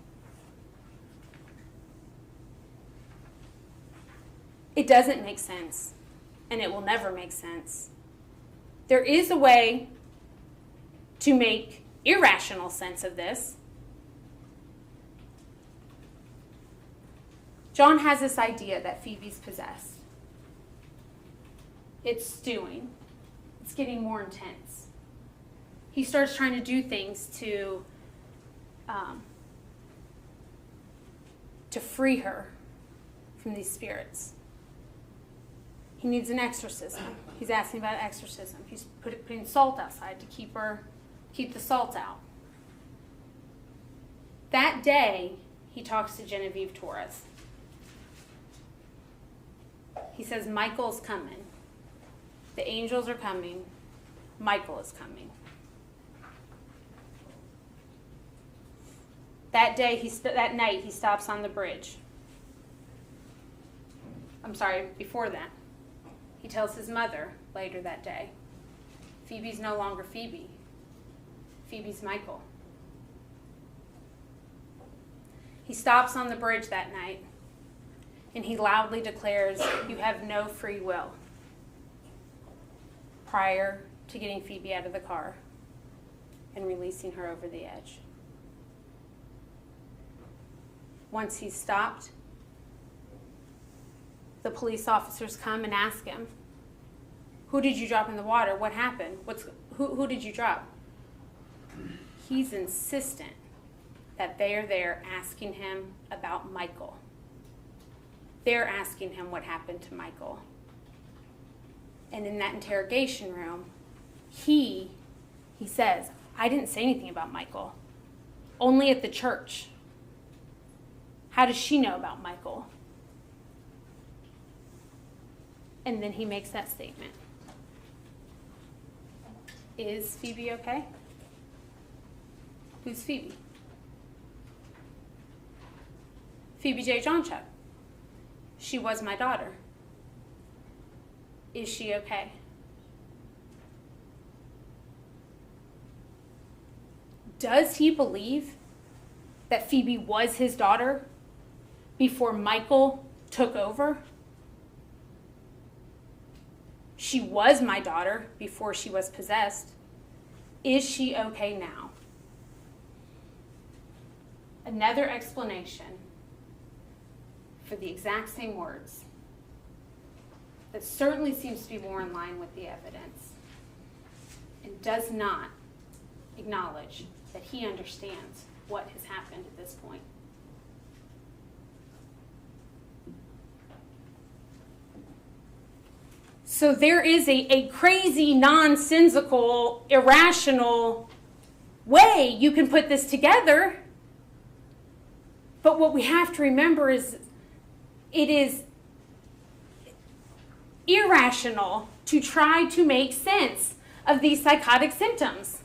Speaker 3: It doesn't make sense, and it will never make sense. There is a way to make irrational sense of this. John has this idea that Phoebe's possessed. It's stewing. It's getting more intense. He starts trying to do things to free her from these spirits. He needs an exorcism. He's asking about exorcism. He's putting salt outside to keep the salt out. That day, he talks to Genevieve Torres. He says, Michael's coming. The angels are coming. Michael is coming. That night, he stops on the bridge. Before that. He tells his mother later that day, Phoebe's no longer Phoebe. Phoebe's Michael. He stops on the bridge that night, and he loudly declares, you have no free will, prior to getting Phoebe out of the car and releasing her over the edge. Once he's stopped, the police officers come and ask him, who did you drop in the water? What happened? Who did you drop? He's insistent that they are there asking him about Michael. They're asking him what happened to Michael. And in that interrogation room, he says, I didn't say anything about Michael. Only at the church. How does she know about Michael? And then he makes that statement. Is Phoebe okay? Who's Phoebe? Phoebe J. Jonchuck. She was my daughter. Is she okay? Does he believe that Phoebe was his daughter before Michael took over? She was my daughter before she was possessed. Is she okay now? Another explanation for the exact same words that certainly seems to be more in line with the evidence and does not acknowledge that he understands what has happened at this point. So there is a crazy, nonsensical, irrational way you can put this together. But what we have to remember is irrational to try to make sense of these psychotic symptoms.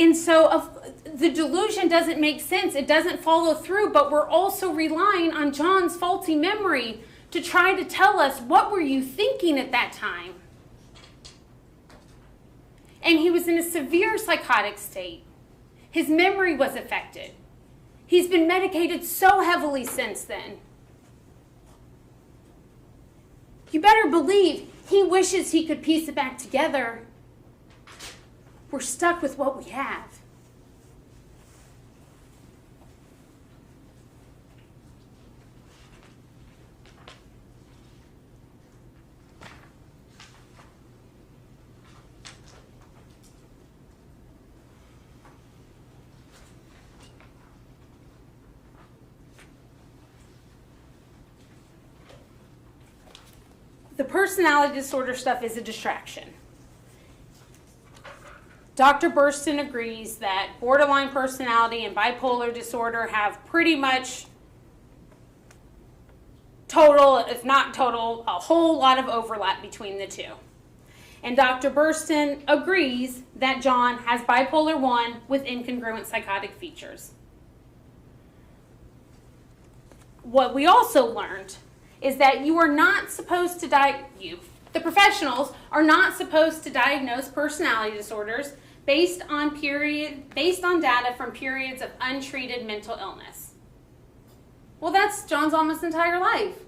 Speaker 3: And so the delusion doesn't make sense. It doesn't follow through, but we're also relying on John's faulty memory to try to tell us, what were you thinking at that time? And he was in a severe psychotic state. His memory was affected. He's been medicated so heavily since then. You better believe he wishes he could piece it back together. We're stuck with what we have. The personality disorder stuff is a distraction. Dr. Burston agrees that borderline personality and bipolar disorder have pretty much total, if not total, a whole lot of overlap between the two. And Dr. Burston agrees that John has bipolar 1 with incongruent psychotic features. What we also learned is that you are not supposed to the professionals are not supposed to diagnose personality disorders based on data from periods of untreated mental illness. Well, that's John's almost entire life.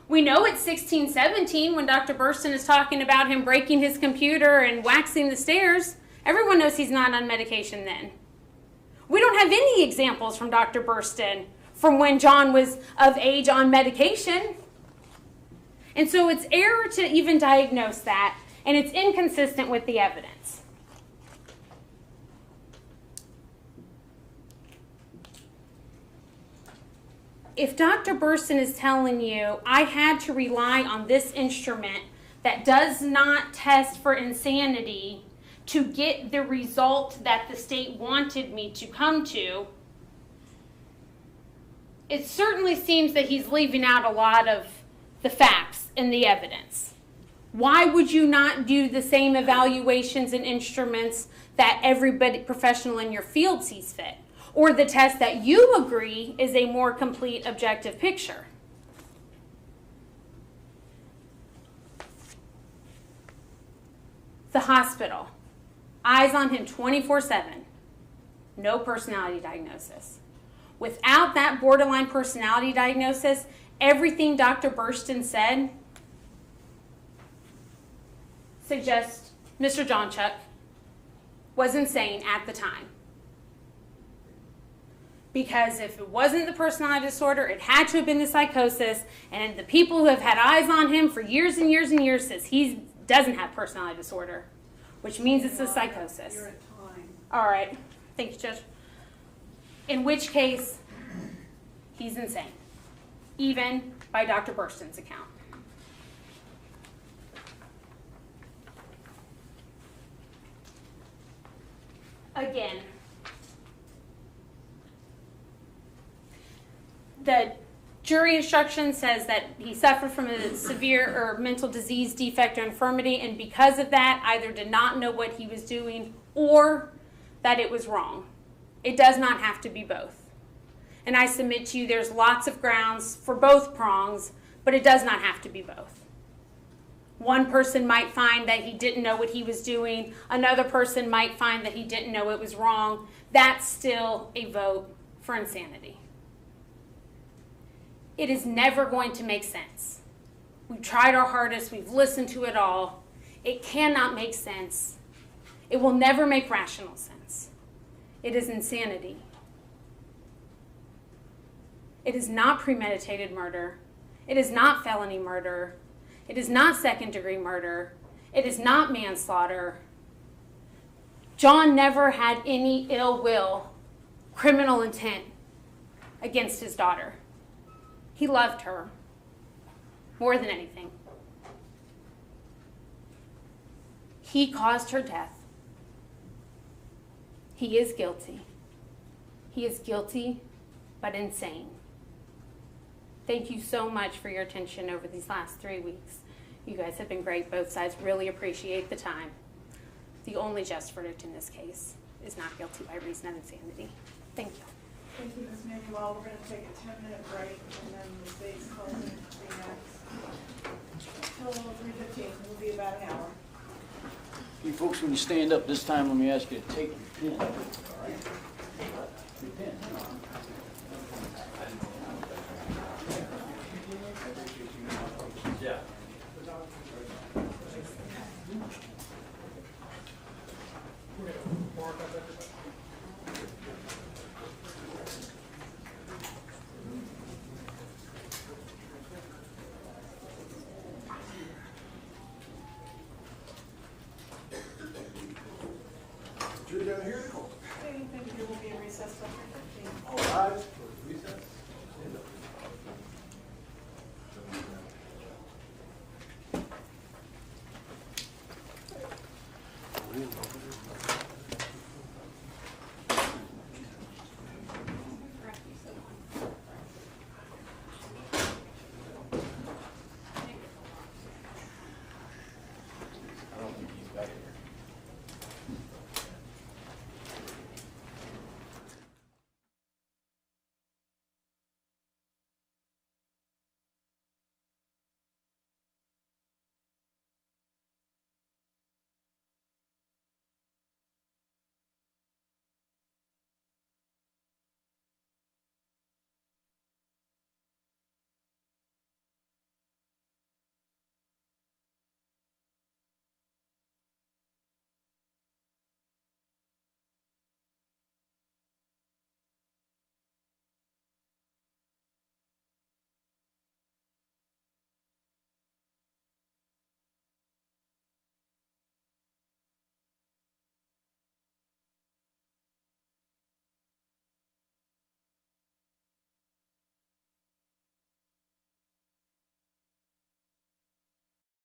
Speaker 3: We know it's 16, 17 when Dr. Burston is talking about him breaking his computer and waxing the stairs. Everyone knows he's not on medication then. We don't have any examples from Dr. Burston from when John was of age on medication. And so it's error to even diagnose that, and it's inconsistent with the evidence. If Dr. Burston is telling you, I had to rely on this instrument that does not test for insanity to get the result that the state wanted me to come to, it certainly seems that he's leaving out a lot of the facts and the evidence. Why would you not do the same evaluations and instruments that everybody professional in your field sees fit? Or the test that you agree is a more complete objective picture? The hospital. Eyes on him 24/7. No personality diagnosis. Without that borderline personality diagnosis, everything Dr. Burston said suggests Mr. Jonchuck was insane at the time. Because if it wasn't the personality disorder, it had to have been the psychosis, and the people who have had eyes on him for years and years and years says he doesn't have personality disorder, which means it's a psychosis.
Speaker 1: You're at time.
Speaker 3: All right. Thank you, Judge. In which case, he's insane, even by Dr. Burston's account. Again, the jury instruction says that he suffered from a severe or mental disease, defect, or infirmity, and because of that, either did not know what he was doing or that it was wrong. It does not have to be both. And I submit to you there's lots of grounds for both prongs, but it does not have to be both. One person might find that he didn't know what he was doing. Another person might find that he didn't know it was wrong. That's still a vote for insanity. It is never going to make sense. We've tried our hardest. We've listened to it all. It cannot make sense. It will never make rational sense. It is insanity. It is not premeditated murder. It is not felony murder. It is not second-degree murder. It is not manslaughter. John never had any ill will, criminal intent against his daughter. He loved her more than anything. He caused her death. He is guilty. He is guilty, but insane. Thank you so much for your attention over these last 3 weeks. You guys have been great, both sides. Really appreciate the time. The only just verdict in this case is not guilty by reason of insanity. Thank you.
Speaker 1: Thank you, Ms. Manuel. We're going to take a 10-minute break, and then the state's closing next. Till 3:15. We'll be about an hour.
Speaker 2: You folks, when you stand up this time, let me ask you to take your pen. All right? Your pen.
Speaker 7: Yeah.
Speaker 1: Okay, thank you. We'll be in recess till 3:15.
Speaker 8: All rise for recess.